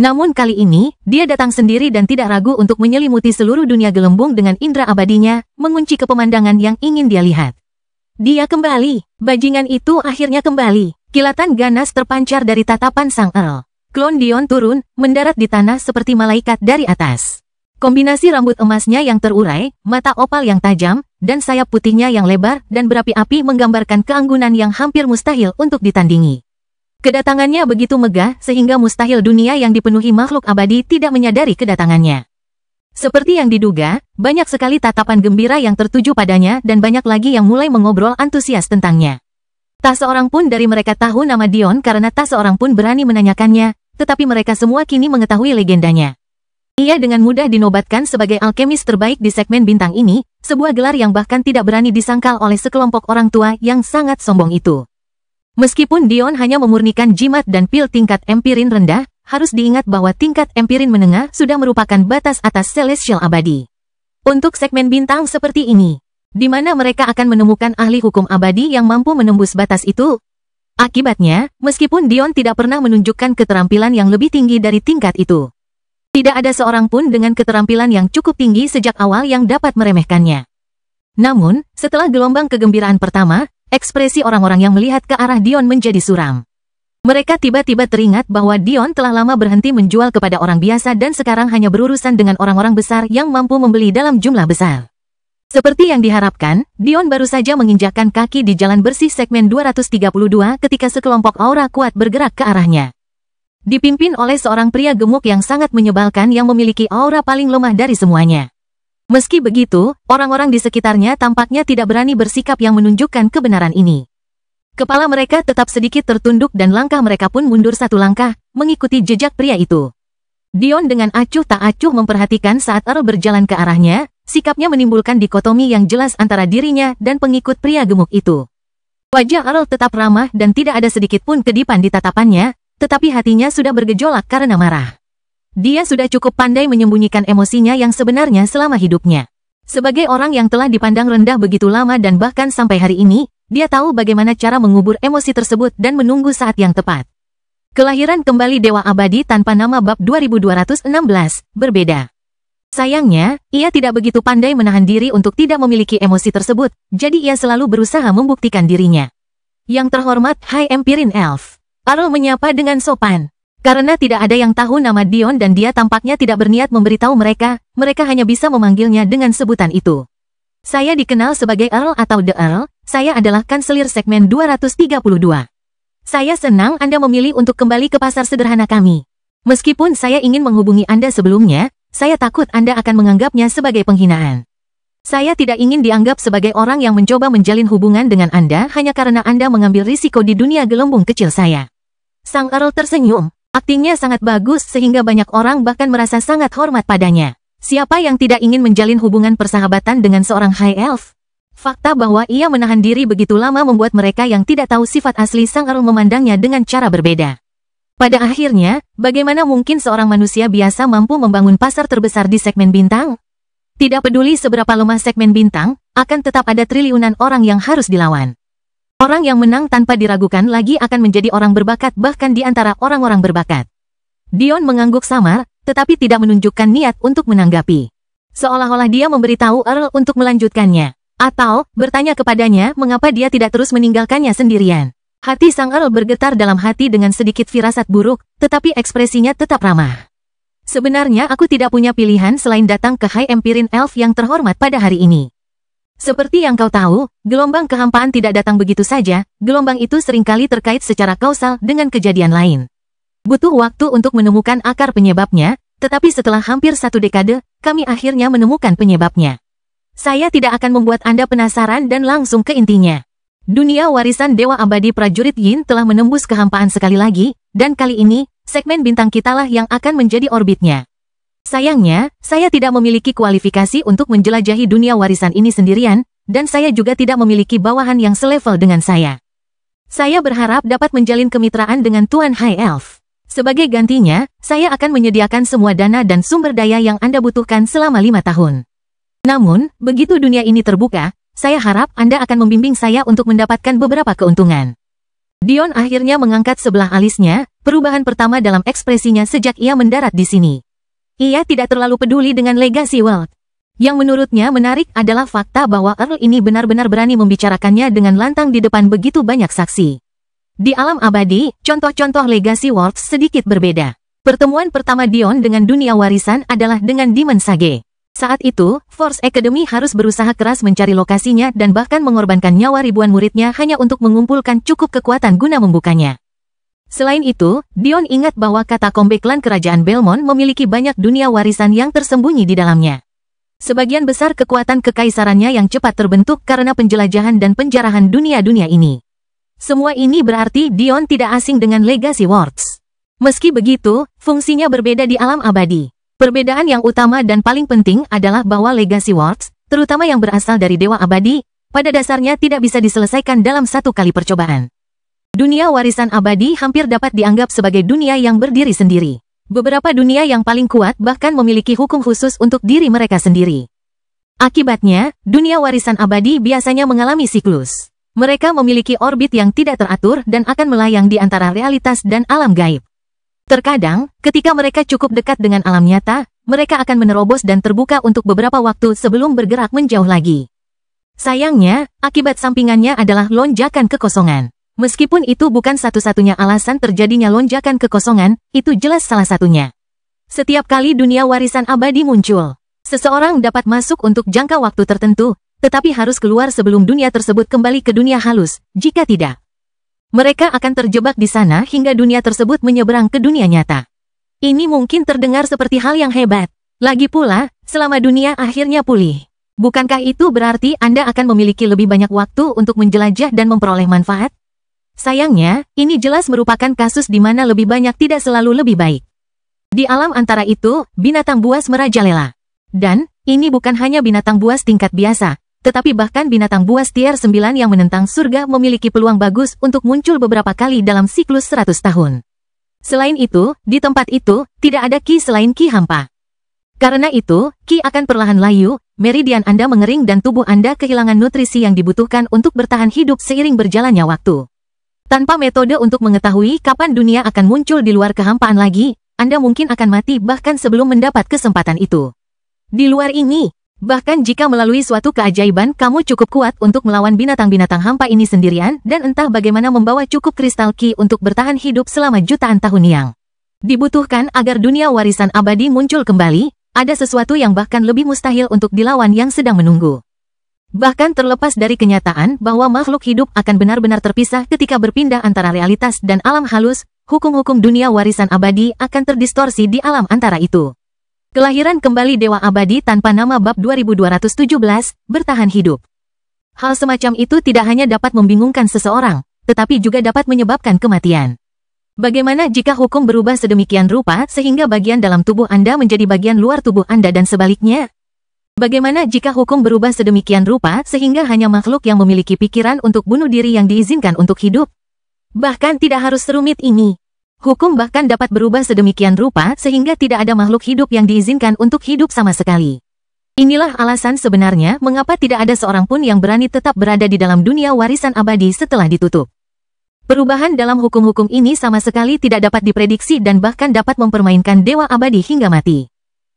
Namun kali ini, dia datang sendiri dan tidak ragu untuk menyelimuti seluruh dunia gelembung dengan indera abadinya, mengunci ke pemandangan yang ingin dia lihat. Dia kembali. Bajingan itu akhirnya kembali. Kilatan ganas terpancar dari tatapan sang Earl. Klon Dion turun, mendarat di tanah seperti malaikat dari atas. Kombinasi rambut emasnya yang terurai, mata opal yang tajam, dan sayap putihnya yang lebar dan berapi-api menggambarkan keanggunan yang hampir mustahil untuk ditandingi. Kedatangannya begitu megah sehingga mustahil dunia yang dipenuhi makhluk abadi tidak menyadari kedatangannya. Seperti yang diduga, banyak sekali tatapan gembira yang tertuju padanya dan banyak lagi yang mulai mengobrol antusias tentangnya. Tak seorang pun dari mereka tahu nama Dion karena tak seorang pun berani menanyakannya, tetapi mereka semua kini mengetahui legendanya. Ia dengan mudah dinobatkan sebagai alkemis terbaik di segmen bintang ini, sebuah gelar yang bahkan tidak berani disangkal oleh sekelompok orang tua yang sangat sombong itu. Meskipun Dion hanya memurnikan jimat dan pil tingkat empirin rendah, harus diingat bahwa tingkat empirin menengah sudah merupakan batas atas celestial abadi. Untuk segmen bintang seperti ini, di mana mereka akan menemukan ahli hukum abadi yang mampu menembus batas itu? Akibatnya, meskipun Dion tidak pernah menunjukkan keterampilan yang lebih tinggi dari tingkat itu, tidak ada seorang pun dengan keterampilan yang cukup tinggi sejak awal yang dapat meremehkannya. Namun, setelah gelombang kegembiraan pertama, ekspresi orang-orang yang melihat ke arah Dion menjadi suram. Mereka tiba-tiba teringat bahwa Dion telah lama berhenti menjual kepada orang biasa dan sekarang hanya berurusan dengan orang-orang besar yang mampu membeli dalam jumlah besar. Seperti yang diharapkan, Dion baru saja menginjakkan kaki di jalan bersih segmen 232 ketika sekelompok aura kuat bergerak ke arahnya. Dipimpin oleh seorang pria gemuk yang sangat menyebalkan yang memiliki aura paling lemah dari semuanya. Meski begitu, orang-orang di sekitarnya tampaknya tidak berani bersikap yang menunjukkan kebenaran ini. Kepala mereka tetap sedikit tertunduk dan langkah mereka pun mundur satu langkah, mengikuti jejak pria itu. Dion dengan acuh tak acuh memperhatikan saat Earl berjalan ke arahnya, sikapnya menimbulkan dikotomi yang jelas antara dirinya dan pengikut pria gemuk itu. Wajah Earl tetap ramah dan tidak ada sedikit pun kedipan di tatapannya, tetapi hatinya sudah bergejolak karena marah. Dia sudah cukup pandai menyembunyikan emosinya yang sebenarnya selama hidupnya. Sebagai orang yang telah dipandang rendah begitu lama dan bahkan sampai hari ini, dia tahu bagaimana cara mengubur emosi tersebut dan menunggu saat yang tepat. Kelahiran kembali Dewa Abadi tanpa nama bab 2216, berbeda. Sayangnya, ia tidak begitu pandai menahan diri untuk tidak memiliki emosi tersebut, jadi ia selalu berusaha membuktikan dirinya. Yang terhormat High Empyrean Elf. Earl menyapa dengan sopan. Karena tidak ada yang tahu nama Dion dan dia tampaknya tidak berniat memberitahu mereka, mereka hanya bisa memanggilnya dengan sebutan itu. Saya dikenal sebagai Earl atau The Earl, saya adalah kanselir segmen 232. Saya senang Anda memilih untuk kembali ke pasar sederhana kami. Meskipun saya ingin menghubungi Anda sebelumnya, saya takut Anda akan menganggapnya sebagai penghinaan. Saya tidak ingin dianggap sebagai orang yang mencoba menjalin hubungan dengan Anda hanya karena Anda mengambil risiko di dunia gelembung kecil saya. Sang Earl tersenyum. Aktingnya sangat bagus sehingga banyak orang bahkan merasa sangat hormat padanya. Siapa yang tidak ingin menjalin hubungan persahabatan dengan seorang High Elf? Fakta bahwa ia menahan diri begitu lama membuat mereka yang tidak tahu sifat asli Sang Earl memandangnya dengan cara berbeda. Pada akhirnya, bagaimana mungkin seorang manusia biasa mampu membangun pasar terbesar di segmen bintang? Tidak peduli seberapa lemah segmen bintang, akan tetap ada triliunan orang yang harus dilawan. Orang yang menang tanpa diragukan lagi akan menjadi orang berbakat bahkan di antara orang-orang berbakat. Dion mengangguk samar, tetapi tidak menunjukkan niat untuk menanggapi. Seolah-olah dia memberitahu Earl untuk melanjutkannya. Atau, bertanya kepadanya mengapa dia tidak terus meninggalkannya sendirian. Hati Sang Earl bergetar dalam hati dengan sedikit firasat buruk, tetapi ekspresinya tetap ramah. Sebenarnya aku tidak punya pilihan selain datang ke High Empyrean Elf yang terhormat pada hari ini. Seperti yang kau tahu, gelombang kehampaan tidak datang begitu saja, gelombang itu seringkali terkait secara kausal dengan kejadian lain. Butuh waktu untuk menemukan akar penyebabnya, tetapi setelah hampir 1 dekade, kami akhirnya menemukan penyebabnya. Saya tidak akan membuat Anda penasaran dan langsung ke intinya. Dunia warisan Dewa Abadi Prajurit Yin telah menembus kehampaan sekali lagi, dan kali ini, segmen bintang kitalah yang akan menjadi orbitnya. Sayangnya, saya tidak memiliki kualifikasi untuk menjelajahi dunia warisan ini sendirian, dan saya juga tidak memiliki bawahan yang selevel dengan saya. Saya berharap dapat menjalin kemitraan dengan Tuan High Elf. Sebagai gantinya, saya akan menyediakan semua dana dan sumber daya yang Anda butuhkan selama 5 tahun. Namun, begitu dunia ini terbuka, saya harap Anda akan membimbing saya untuk mendapatkan beberapa keuntungan. Dion akhirnya mengangkat sebelah alisnya, perubahan pertama dalam ekspresinya sejak ia mendarat di sini. Ia tidak terlalu peduli dengan legasi World. Yang menurutnya menarik adalah fakta bahwa Earl ini benar-benar berani membicarakannya dengan lantang di depan begitu banyak saksi. Di alam abadi, contoh-contoh legasi World sedikit berbeda. Pertemuan pertama Dion dengan dunia warisan adalah dengan Demon Sage. Saat itu, Force Academy harus berusaha keras mencari lokasinya dan bahkan mengorbankan nyawa ribuan muridnya hanya untuk mengumpulkan cukup kekuatan guna membukanya. Selain itu, Dion ingat bahwa katakombe klan kerajaan Belmont memiliki banyak dunia warisan yang tersembunyi di dalamnya. Sebagian besar kekuatan kekaisarannya yang cepat terbentuk karena penjelajahan dan penjarahan dunia-dunia ini. Semua ini berarti Dion tidak asing dengan Legacy Worlds. Meski begitu, fungsinya berbeda di alam abadi. Perbedaan yang utama dan paling penting adalah bahwa Legacy Worlds, terutama yang berasal dari Dewa Abadi, pada dasarnya tidak bisa diselesaikan dalam 1 kali percobaan. Dunia warisan abadi hampir dapat dianggap sebagai dunia yang berdiri sendiri. Beberapa dunia yang paling kuat bahkan memiliki hukum khusus untuk diri mereka sendiri. Akibatnya, dunia warisan abadi biasanya mengalami siklus. Mereka memiliki orbit yang tidak teratur dan akan melayang di antara realitas dan alam gaib. Terkadang, ketika mereka cukup dekat dengan alam nyata, mereka akan menerobos dan terbuka untuk beberapa waktu sebelum bergerak menjauh lagi. Sayangnya, akibat sampingannya adalah lonjakan kekosongan. Meskipun itu bukan satu-satunya alasan terjadinya lonjakan kekosongan, itu jelas salah satunya. Setiap kali dunia warisan abadi muncul, seseorang dapat masuk untuk jangka waktu tertentu, tetapi harus keluar sebelum dunia tersebut kembali ke dunia halus. Jika tidak, mereka akan terjebak di sana hingga dunia tersebut menyeberang ke dunia nyata. Ini mungkin terdengar seperti hal yang hebat. Lagi pula, selama dunia akhirnya pulih. Bukankah itu berarti Anda akan memiliki lebih banyak waktu untuk menjelajah dan memperoleh manfaat? Sayangnya, ini jelas merupakan kasus di mana lebih banyak tidak selalu lebih baik. Di alam antara itu, binatang buas merajalela. Dan, ini bukan hanya binatang buas tingkat biasa, tetapi bahkan binatang buas tier 9 yang menentang surga memiliki peluang bagus untuk muncul beberapa kali dalam siklus 100 tahun. Selain itu, di tempat itu, tidak ada ki selain ki hampa. Karena itu, ki akan perlahan layu, meridian Anda mengering dan tubuh Anda kehilangan nutrisi yang dibutuhkan untuk bertahan hidup seiring berjalannya waktu. Tanpa metode untuk mengetahui kapan dunia akan muncul di luar kehampaan lagi, Anda mungkin akan mati bahkan sebelum mendapat kesempatan itu. Di luar ini, bahkan jika melalui suatu keajaiban kamu cukup kuat untuk melawan binatang-binatang hampa ini sendirian dan entah bagaimana membawa cukup kristal ki untuk bertahan hidup selama jutaan tahun yang dibutuhkan agar dunia warisan abadi muncul kembali, ada sesuatu yang bahkan lebih mustahil untuk dilawan yang sedang menunggu. Bahkan terlepas dari kenyataan bahwa makhluk hidup akan benar-benar terpisah ketika berpindah antara realitas dan alam halus, hukum-hukum dunia warisan abadi akan terdistorsi di alam antara itu. Kelahiran kembali Dewa Abadi tanpa nama bab 2217, bertahan hidup. Hal semacam itu tidak hanya dapat membingungkan seseorang, tetapi juga dapat menyebabkan kematian. Bagaimana jika hukum berubah sedemikian rupa sehingga bagian dalam tubuh Anda menjadi bagian luar tubuh Anda dan sebaliknya? Bagaimana jika hukum berubah sedemikian rupa sehingga hanya makhluk yang memiliki pikiran untuk bunuh diri yang diizinkan untuk hidup? Bahkan tidak harus serumit ini. Hukum bahkan dapat berubah sedemikian rupa sehingga tidak ada makhluk hidup yang diizinkan untuk hidup sama sekali. Inilah alasan sebenarnya mengapa tidak ada seorang pun yang berani tetap berada di dalam dunia warisan abadi setelah ditutup. Perubahan dalam hukum-hukum ini sama sekali tidak dapat diprediksi dan bahkan dapat mempermainkan Dewa Abadi hingga mati.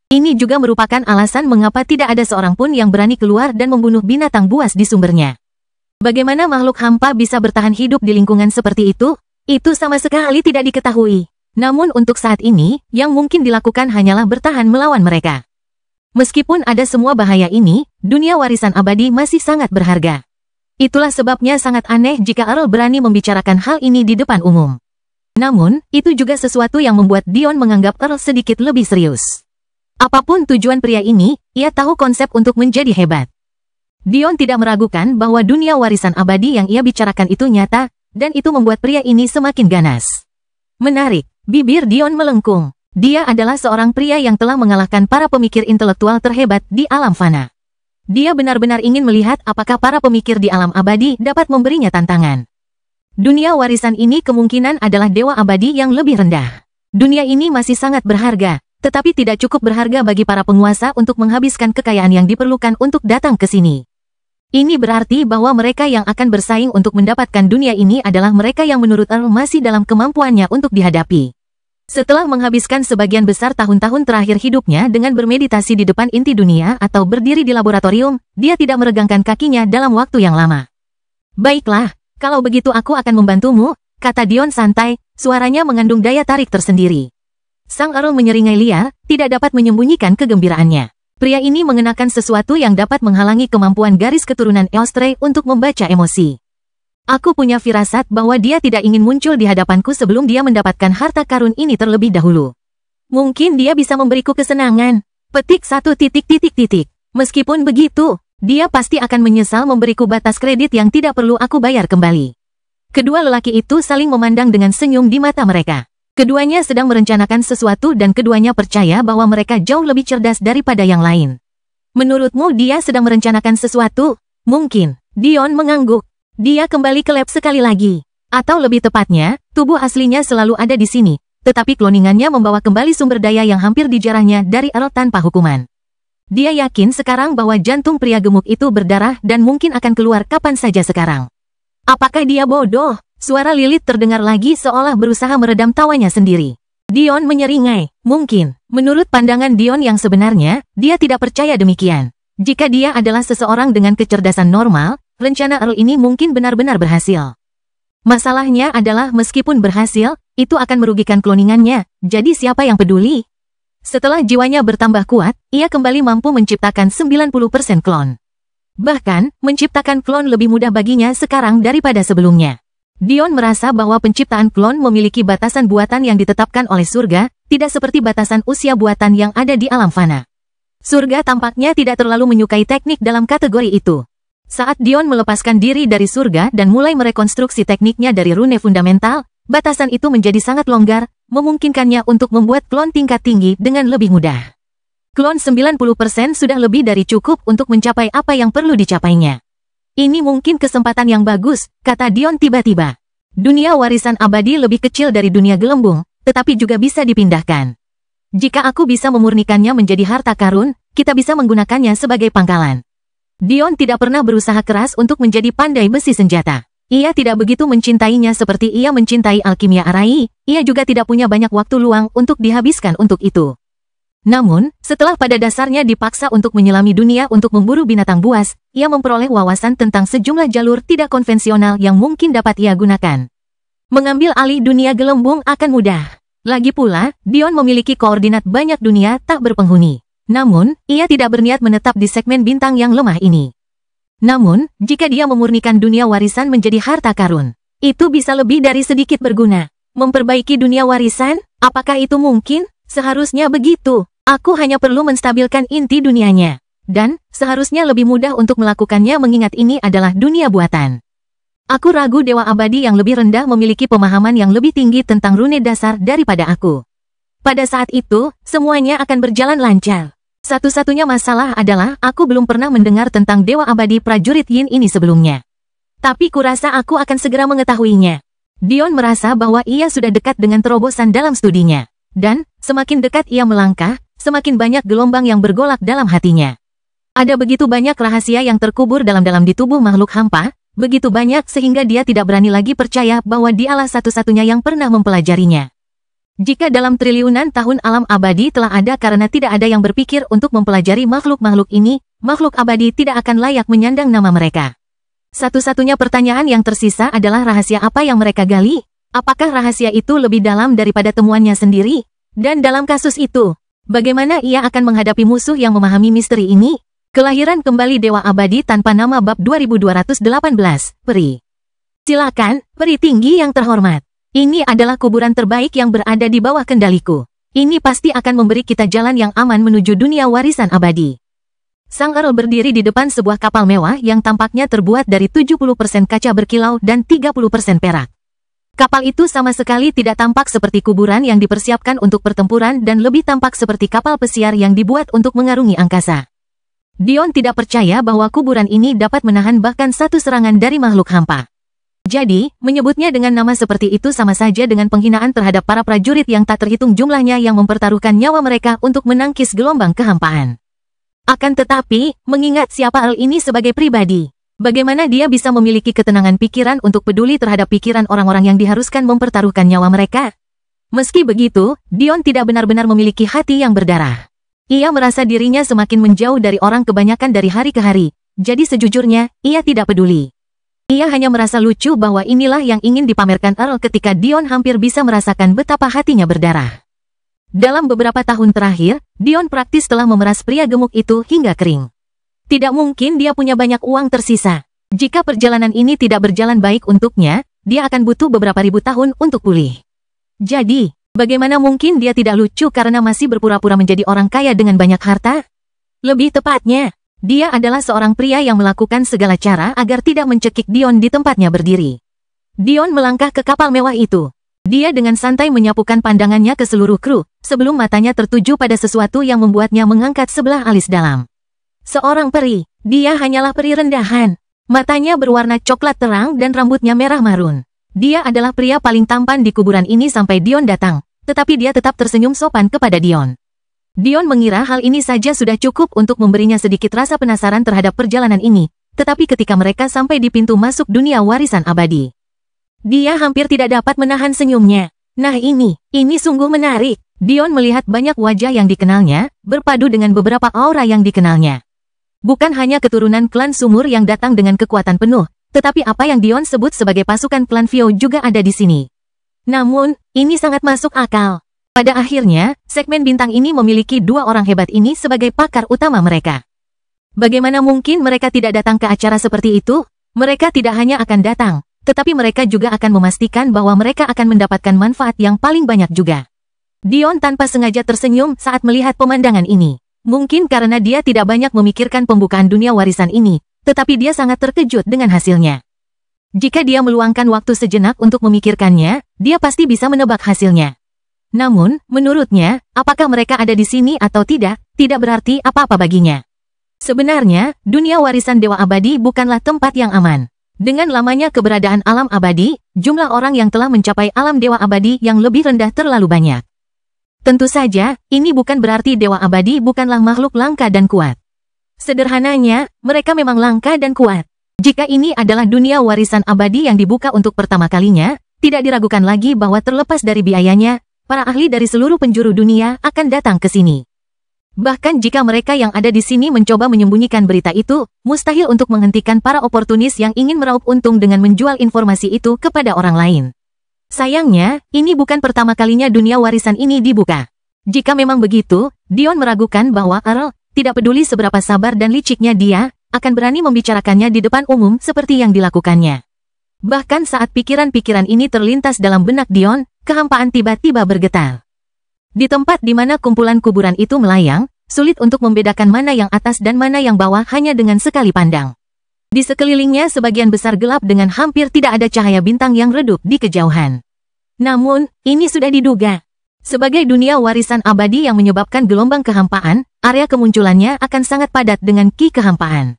Ini juga merupakan alasan mengapa tidak ada seorang pun yang berani keluar dan membunuh binatang buas di sumbernya. Bagaimana makhluk hampa bisa bertahan hidup di lingkungan seperti itu? Itu sama sekali tidak diketahui. Namun untuk saat ini, yang mungkin dilakukan hanyalah bertahan melawan mereka. Meskipun ada semua bahaya ini, dunia warisan abadi masih sangat berharga. Itulah sebabnya sangat aneh jika Earl berani membicarakan hal ini di depan umum. Namun, itu juga sesuatu yang membuat Dion menganggap Earl sedikit lebih serius. Apapun tujuan pria ini, ia tahu konsep untuk menjadi hebat. Dion tidak meragukan bahwa dunia warisan abadi yang ia bicarakan itu nyata, dan itu membuat pria ini semakin ganas. Menarik, bibir Dion melengkung. Dia adalah seorang pria yang telah mengalahkan para pemikir intelektual terhebat di alam fana. Dia benar-benar ingin melihat apakah para pemikir di alam abadi dapat memberinya tantangan. Dunia warisan ini kemungkinan adalah dewa abadi yang lebih rendah. Dunia ini masih sangat berharga, tetapi tidak cukup berharga bagi para penguasa untuk menghabiskan kekayaan yang diperlukan untuk datang ke sini. Ini berarti bahwa mereka yang akan bersaing untuk mendapatkan dunia ini adalah mereka yang menurut Earl masih dalam kemampuannya untuk dihadapi. Setelah menghabiskan sebagian besar tahun-tahun terakhir hidupnya dengan bermeditasi di depan inti dunia atau berdiri di laboratorium, dia tidak meregangkan kakinya dalam waktu yang lama. Baiklah, kalau begitu aku akan membantumu, kata Dion santai, suaranya mengandung daya tarik tersendiri. Sang Earl menyeringai liar, tidak dapat menyembunyikan kegembiraannya. Pria ini mengenakan sesuatu yang dapat menghalangi kemampuan garis keturunan Eostre untuk membaca emosi. Aku punya firasat bahwa dia tidak ingin muncul di hadapanku sebelum dia mendapatkan harta karun ini terlebih dahulu. Mungkin dia bisa memberiku kesenangan. Petik 1. Meskipun begitu, dia pasti akan menyesal memberiku batas kredit yang tidak perlu aku bayar kembali. Kedua lelaki itu saling memandang dengan senyum di mata mereka. Keduanya sedang merencanakan sesuatu dan keduanya percaya bahwa mereka jauh lebih cerdas daripada yang lain. Menurutmu dia sedang merencanakan sesuatu? Mungkin. Dion mengangguk. Dia kembali ke lab sekali lagi. Atau lebih tepatnya, tubuh aslinya selalu ada di sini, tetapi kloningannya membawa kembali sumber daya yang hampir dijarahnya dari Earl tanpa hukuman. Dia yakin sekarang bahwa jantung pria gemuk itu berdarah dan mungkin akan keluar kapan saja sekarang. Apakah dia bodoh? Suara Lilith terdengar lagi seolah berusaha meredam tawanya sendiri. Dion menyeringai. Mungkin, menurut pandangan Dion yang sebenarnya, dia tidak percaya demikian. Jika dia adalah seseorang dengan kecerdasan normal, rencana Earl ini mungkin benar-benar berhasil. Masalahnya adalah meskipun berhasil, itu akan merugikan kloningannya, jadi siapa yang peduli? Setelah jiwanya bertambah kuat, ia kembali mampu menciptakan 90% klon. Bahkan, menciptakan klon lebih mudah baginya sekarang daripada sebelumnya. Dion merasa bahwa penciptaan klon memiliki batasan buatan yang ditetapkan oleh surga, tidak seperti batasan usia buatan yang ada di alam fana. Surga tampaknya tidak terlalu menyukai teknik dalam kategori itu. Saat Dion melepaskan diri dari surga dan mulai merekonstruksi tekniknya dari rune fundamental, batasan itu menjadi sangat longgar, memungkinkannya untuk membuat klon tingkat tinggi dengan lebih mudah. Klon 90% sudah lebih dari cukup untuk mencapai apa yang perlu dicapainya. Ini mungkin kesempatan yang bagus, kata Dion tiba-tiba. Dunia warisan abadi lebih kecil dari dunia gelembung, tetapi juga bisa dipindahkan. Jika aku bisa memurnikannya menjadi harta karun, kita bisa menggunakannya sebagai pangkalan. Dion tidak pernah berusaha keras untuk menjadi pandai besi senjata. Ia tidak begitu mencintainya seperti ia mencintai alkimia Arai, ia juga tidak punya banyak waktu luang untuk dihabiskan untuk itu. Namun, setelah pada dasarnya dipaksa untuk menyelami dunia untuk memburu binatang buas, ia memperoleh wawasan tentang sejumlah jalur tidak konvensional yang mungkin dapat ia gunakan. Mengambil alih dunia gelembung akan mudah. Lagi pula, Dion memiliki koordinat banyak dunia tak berpenghuni. Namun, ia tidak berniat menetap di segmen bintang yang lemah ini. Namun, jika dia memurnikan dunia warisan menjadi harta karun, itu bisa lebih dari sedikit berguna. Memperbaiki dunia warisan, apakah itu mungkin? Seharusnya begitu. Aku hanya perlu menstabilkan inti dunianya. Dan, seharusnya lebih mudah untuk melakukannya mengingat ini adalah dunia buatan. Aku ragu Dewa Abadi yang lebih rendah memiliki pemahaman yang lebih tinggi tentang rune dasar daripada aku. Pada saat itu, semuanya akan berjalan lancar. Satu-satunya masalah adalah aku belum pernah mendengar tentang Dewa Abadi prajurit Yin ini sebelumnya. Tapi kurasa aku akan segera mengetahuinya. Dion merasa bahwa ia sudah dekat dengan terobosan dalam studinya. Dan, semakin dekat ia melangkah, semakin banyak gelombang yang bergolak dalam hatinya. Ada begitu banyak rahasia yang terkubur dalam-dalam di tubuh makhluk hampa, begitu banyak sehingga dia tidak berani lagi percaya bahwa dialah satu-satunya yang pernah mempelajarinya. Jika dalam triliunan tahun alam abadi telah ada karena tidak ada yang berpikir untuk mempelajari makhluk-makhluk ini, makhluk abadi tidak akan layak menyandang nama mereka. Satu-satunya pertanyaan yang tersisa adalah rahasia apa yang mereka gali? Apakah rahasia itu lebih dalam daripada temuannya sendiri? Dan dalam kasus itu, bagaimana ia akan menghadapi musuh yang memahami misteri ini? Kelahiran kembali Dewa Abadi tanpa nama bab 2218, Peri. Silakan, Peri tinggi yang terhormat. Ini adalah kuburan terbaik yang berada di bawah kendaliku. Ini pasti akan memberi kita jalan yang aman menuju dunia warisan abadi. Sang Earl berdiri di depan sebuah kapal mewah yang tampaknya terbuat dari 70% kaca berkilau dan 30% perak. Kapal itu sama sekali tidak tampak seperti kuburan yang dipersiapkan untuk pertempuran dan lebih tampak seperti kapal pesiar yang dibuat untuk mengarungi angkasa. Dion tidak percaya bahwa kuburan ini dapat menahan bahkan satu serangan dari makhluk hampa. Jadi, menyebutnya dengan nama seperti itu sama saja dengan penghinaan terhadap para prajurit yang tak terhitung jumlahnya yang mempertaruhkan nyawa mereka untuk menangkis gelombang kehampaan. Akan tetapi, mengingat siapa Earl ini sebagai pribadi, bagaimana dia bisa memiliki ketenangan pikiran untuk peduli terhadap pikiran orang-orang yang diharuskan mempertaruhkan nyawa mereka? Meski begitu, Dion tidak benar-benar memiliki hati yang berdarah. Ia merasa dirinya semakin menjauh dari orang kebanyakan dari hari ke hari, jadi sejujurnya, ia tidak peduli. Ia hanya merasa lucu bahwa inilah yang ingin dipamerkan Earl ketika Dion hampir bisa merasakan betapa hatinya berdarah. Dalam beberapa tahun terakhir, Dion praktis telah memeras pria gemuk itu hingga kering. Tidak mungkin dia punya banyak uang tersisa. Jika perjalanan ini tidak berjalan baik untuknya, dia akan butuh beberapa ribu tahun untuk pulih. Jadi, bagaimana mungkin dia tidak lucu karena masih berpura-pura menjadi orang kaya dengan banyak harta? Lebih tepatnya, dia adalah seorang pria yang melakukan segala cara agar tidak mencekik Dion di tempatnya berdiri. Dion melangkah ke kapal mewah itu. Dia dengan santai menyapukan pandangannya ke seluruh kru, sebelum matanya tertuju pada sesuatu yang membuatnya mengangkat sebelah alis dalam. Seorang peri, dia hanyalah peri rendahan. Matanya berwarna coklat terang dan rambutnya merah marun. Dia adalah pria paling tampan di kuburan ini sampai Dion datang, tetapi dia tetap tersenyum sopan kepada Dion. Dion mengira hal ini saja sudah cukup untuk memberinya sedikit rasa penasaran terhadap perjalanan ini, tetapi ketika mereka sampai di pintu masuk dunia warisan abadi, dia hampir tidak dapat menahan senyumnya. Nah ini sungguh menarik. Dion melihat banyak wajah yang dikenalnya, berpadu dengan beberapa aura yang dikenalnya. Bukan hanya keturunan klan Sumur yang datang dengan kekuatan penuh, tetapi apa yang Dion sebut sebagai pasukan klan Vio juga ada di sini. Namun, ini sangat masuk akal. Pada akhirnya, segmen bintang ini memiliki dua orang hebat ini sebagai pakar utama mereka. Bagaimana mungkin mereka tidak datang ke acara seperti itu? Mereka tidak hanya akan datang, tetapi mereka juga akan memastikan bahwa mereka akan mendapatkan manfaat yang paling banyak juga. Dion tanpa sengaja tersenyum saat melihat pemandangan ini. Mungkin karena dia tidak banyak memikirkan pembukaan dunia warisan ini, tetapi dia sangat terkejut dengan hasilnya. Jika dia meluangkan waktu sejenak untuk memikirkannya, dia pasti bisa menebak hasilnya. Namun, menurutnya, apakah mereka ada di sini atau tidak berarti apa-apa baginya. Sebenarnya, dunia warisan Dewa Abadi bukanlah tempat yang aman. Dengan lamanya keberadaan alam abadi, jumlah orang yang telah mencapai alam Dewa Abadi yang lebih rendah terlalu banyak. Tentu saja, ini bukan berarti Dewa Abadi bukanlah makhluk langka dan kuat. Sederhananya, mereka memang langka dan kuat. Jika ini adalah dunia warisan abadi yang dibuka untuk pertama kalinya, tidak diragukan lagi bahwa terlepas dari biayanya, para ahli dari seluruh penjuru dunia akan datang ke sini. Bahkan jika mereka yang ada di sini mencoba menyembunyikan berita itu, mustahil untuk menghentikan para oportunis yang ingin meraup untung dengan menjual informasi itu kepada orang lain. Sayangnya, ini bukan pertama kalinya dunia warisan ini dibuka. Jika memang begitu, Dion meragukan bahwa Earl, tidak peduli seberapa sabar dan liciknya dia, akan berani membicarakannya di depan umum seperti yang dilakukannya. Bahkan saat pikiran-pikiran ini terlintas dalam benak Dion, kehampaan tiba-tiba bergetar. Di tempat di mana kumpulan kuburan itu melayang, sulit untuk membedakan mana yang atas dan mana yang bawah hanya dengan sekali pandang. Di sekelilingnya sebagian besar gelap dengan hampir tidak ada cahaya bintang yang redup di kejauhan. Namun, ini sudah diduga. Sebagai dunia warisan abadi yang menyebabkan gelombang kehampaan, area kemunculannya akan sangat padat dengan ki kehampaan.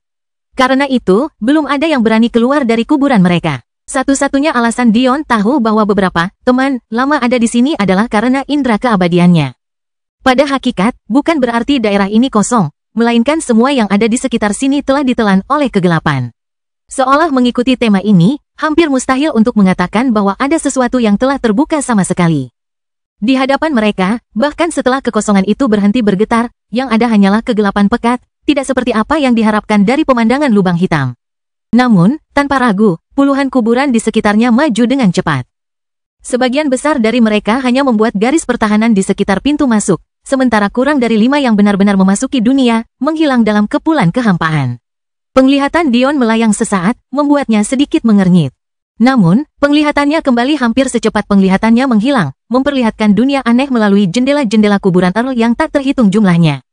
Karena itu, belum ada yang berani keluar dari kuburan mereka. Satu-satunya alasan Dion tahu bahwa beberapa teman lama ada di sini adalah karena indera keabadiannya. Pada hakikat, bukan berarti daerah ini kosong, melainkan semua yang ada di sekitar sini telah ditelan oleh kegelapan. Seolah mengikuti tema ini, hampir mustahil untuk mengatakan bahwa ada sesuatu yang telah terbuka sama sekali. Di hadapan mereka, bahkan setelah kekosongan itu berhenti bergetar, yang ada hanyalah kegelapan pekat, tidak seperti apa yang diharapkan dari pemandangan lubang hitam. Namun, tanpa ragu, puluhan kuburan di sekitarnya maju dengan cepat. Sebagian besar dari mereka hanya membuat garis pertahanan di sekitar pintu masuk, sementara kurang dari 5 yang benar-benar memasuki dunia, menghilang dalam kepulan kehampaan. Penglihatan Dion melayang sesaat, membuatnya sedikit mengernyit. Namun, penglihatannya kembali hampir secepat penglihatannya menghilang, memperlihatkan dunia aneh melalui jendela-jendela kuburan Earl yang tak terhitung jumlahnya.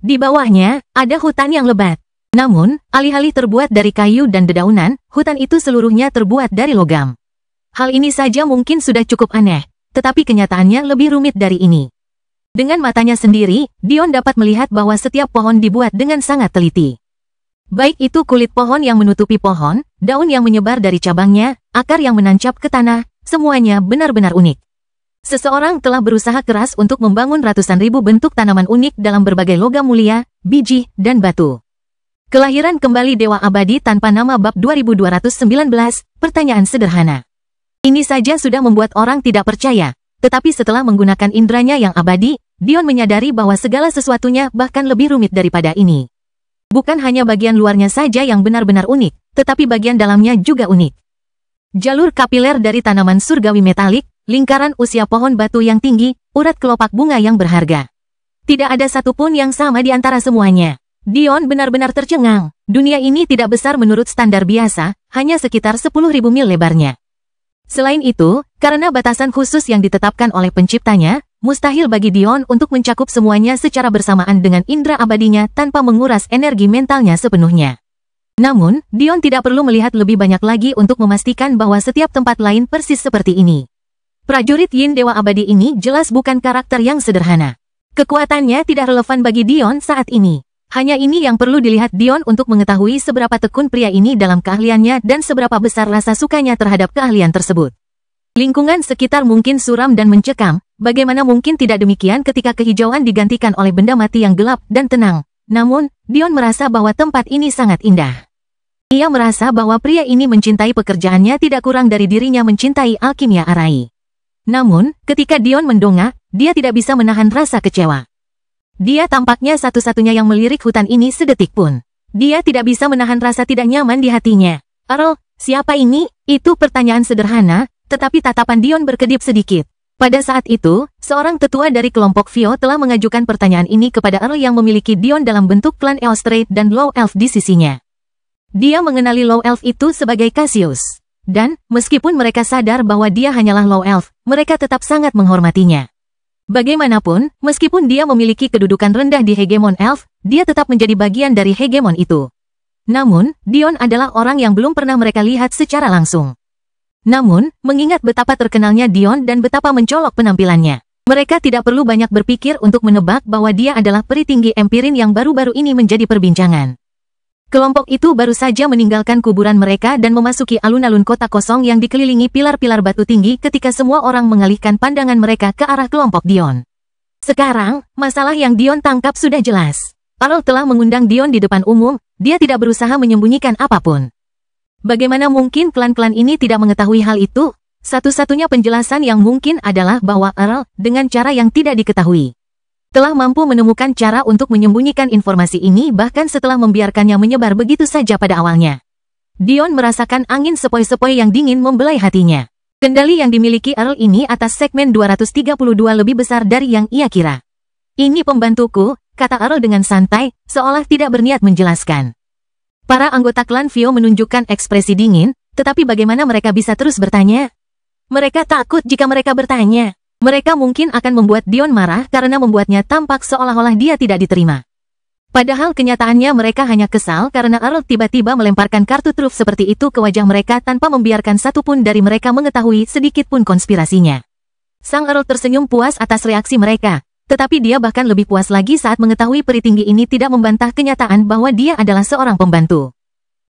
Di bawahnya, ada hutan yang lebat. Namun, alih-alih terbuat dari kayu dan dedaunan, hutan itu seluruhnya terbuat dari logam. Hal ini saja mungkin sudah cukup aneh, tetapi kenyataannya lebih rumit dari ini. Dengan matanya sendiri, Dion dapat melihat bahwa setiap pohon dibuat dengan sangat teliti. Baik itu kulit pohon yang menutupi pohon, daun yang menyebar dari cabangnya, akar yang menancap ke tanah, semuanya benar-benar unik. Seseorang telah berusaha keras untuk membangun ratusan ribu bentuk tanaman unik dalam berbagai logam mulia, biji, dan batu. Kelahiran kembali Dewa Abadi tanpa nama bab 2219, pertanyaan sederhana. Ini saja sudah membuat orang tidak percaya, tetapi setelah menggunakan indranya yang abadi, Dion menyadari bahwa segala sesuatunya bahkan lebih rumit daripada ini. Bukan hanya bagian luarnya saja yang benar-benar unik, tetapi bagian dalamnya juga unik. Jalur kapiler dari tanaman surgawi metalik, lingkaran usia pohon batu yang tinggi, urat kelopak bunga yang berharga. Tidak ada satupun yang sama di antara semuanya. Dion benar-benar tercengang. Dunia ini tidak besar menurut standar biasa, hanya sekitar 10.000 mil lebarnya. Selain itu, karena batasan khusus yang ditetapkan oleh penciptanya, mustahil bagi Dion untuk mencakup semuanya secara bersamaan dengan indera abadinya tanpa menguras energi mentalnya sepenuhnya. Namun, Dion tidak perlu melihat lebih banyak lagi untuk memastikan bahwa setiap tempat lain persis seperti ini. Prajurit Yin Dewa Abadi ini jelas bukan karakter yang sederhana. Kekuatannya tidak relevan bagi Dion saat ini. Hanya ini yang perlu dilihat Dion untuk mengetahui seberapa tekun pria ini dalam keahliannya dan seberapa besar rasa sukanya terhadap keahlian tersebut. Lingkungan sekitar mungkin suram dan mencekam, bagaimana mungkin tidak demikian ketika kehijauan digantikan oleh benda mati yang gelap dan tenang. Namun, Dion merasa bahwa tempat ini sangat indah. Ia merasa bahwa pria ini mencintai pekerjaannya tidak kurang dari dirinya mencintai alkimia arai. Namun, ketika Dion mendongak, dia tidak bisa menahan rasa kecewa. Dia tampaknya satu-satunya yang melirik hutan ini sedetik pun. Dia tidak bisa menahan rasa tidak nyaman di hatinya. Earl, siapa ini? Itu pertanyaan sederhana, tetapi tatapan Dion berkedip sedikit. Pada saat itu, seorang tetua dari kelompok Vio telah mengajukan pertanyaan ini kepada Earl yang memiliki Dion dalam bentuk klan Eostrade dan Low Elf di sisinya. Dia mengenali Low Elf itu sebagai Cassius. Dan, meskipun mereka sadar bahwa dia hanyalah Low Elf, mereka tetap sangat menghormatinya. Bagaimanapun, meskipun dia memiliki kedudukan rendah di hegemon elf, dia tetap menjadi bagian dari hegemon itu. Namun, Dion adalah orang yang belum pernah mereka lihat secara langsung. Namun, mengingat betapa terkenalnya Dion dan betapa mencolok penampilannya, mereka tidak perlu banyak berpikir untuk menebak bahwa dia adalah peri tinggi empirin yang baru-baru ini menjadi perbincangan. Kelompok itu baru saja meninggalkan kuburan mereka dan memasuki alun-alun kota kosong yang dikelilingi pilar-pilar batu tinggi ketika semua orang mengalihkan pandangan mereka ke arah kelompok Dion. Sekarang, masalah yang Dion tangkap sudah jelas. Earl telah mengundang Dion di depan umum, dia tidak berusaha menyembunyikan apapun. Bagaimana mungkin klan-klan ini tidak mengetahui hal itu? Satu-satunya penjelasan yang mungkin adalah bahwa Earl, dengan cara yang tidak diketahui, telah mampu menemukan cara untuk menyembunyikan informasi ini bahkan setelah membiarkannya menyebar begitu saja pada awalnya. Dion merasakan angin sepoi-sepoi yang dingin membelai hatinya. Kendali yang dimiliki Earl ini atas segmen 232 lebih besar dari yang ia kira. Ini pembantuku, kata Earl dengan santai, seolah tidak berniat menjelaskan. Para anggota klan Vio menunjukkan ekspresi dingin, tetapi bagaimana mereka bisa terus bertanya? Mereka takut jika mereka bertanya. Mereka mungkin akan membuat Dion marah karena membuatnya tampak seolah-olah dia tidak diterima. Padahal kenyataannya mereka hanya kesal karena Earl tiba-tiba melemparkan kartu truf seperti itu ke wajah mereka tanpa membiarkan satupun dari mereka mengetahui sedikit pun konspirasinya. Sang Earl tersenyum puas atas reaksi mereka, tetapi dia bahkan lebih puas lagi saat mengetahui peri tinggi ini tidak membantah kenyataan bahwa dia adalah seorang pembantu.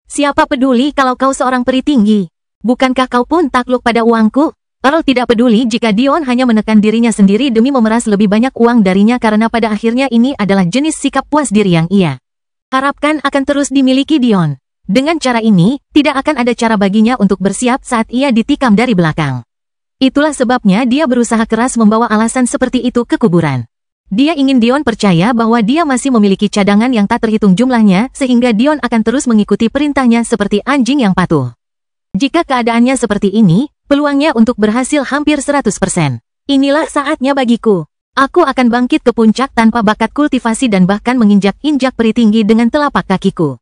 Siapa peduli kalau kau seorang peri tinggi? Bukankah kau pun takluk pada uangku? Earl tidak peduli jika Dion hanya menekan dirinya sendiri demi memeras lebih banyak uang darinya karena pada akhirnya ini adalah jenis sikap puas diri yang ia harapkan akan terus dimiliki Dion. Dengan cara ini, tidak akan ada cara baginya untuk bersiap saat ia ditikam dari belakang. Itulah sebabnya dia berusaha keras membawa alasan seperti itu ke kuburan. Dia ingin Dion percaya bahwa dia masih memiliki cadangan yang tak terhitung jumlahnya sehingga Dion akan terus mengikuti perintahnya seperti anjing yang patuh. Jika keadaannya seperti ini, peluangnya untuk berhasil hampir 100%. Inilah saatnya bagiku. Aku akan bangkit ke puncak tanpa bakat kultivasi dan bahkan menginjak-injak peri tinggi dengan telapak kakiku.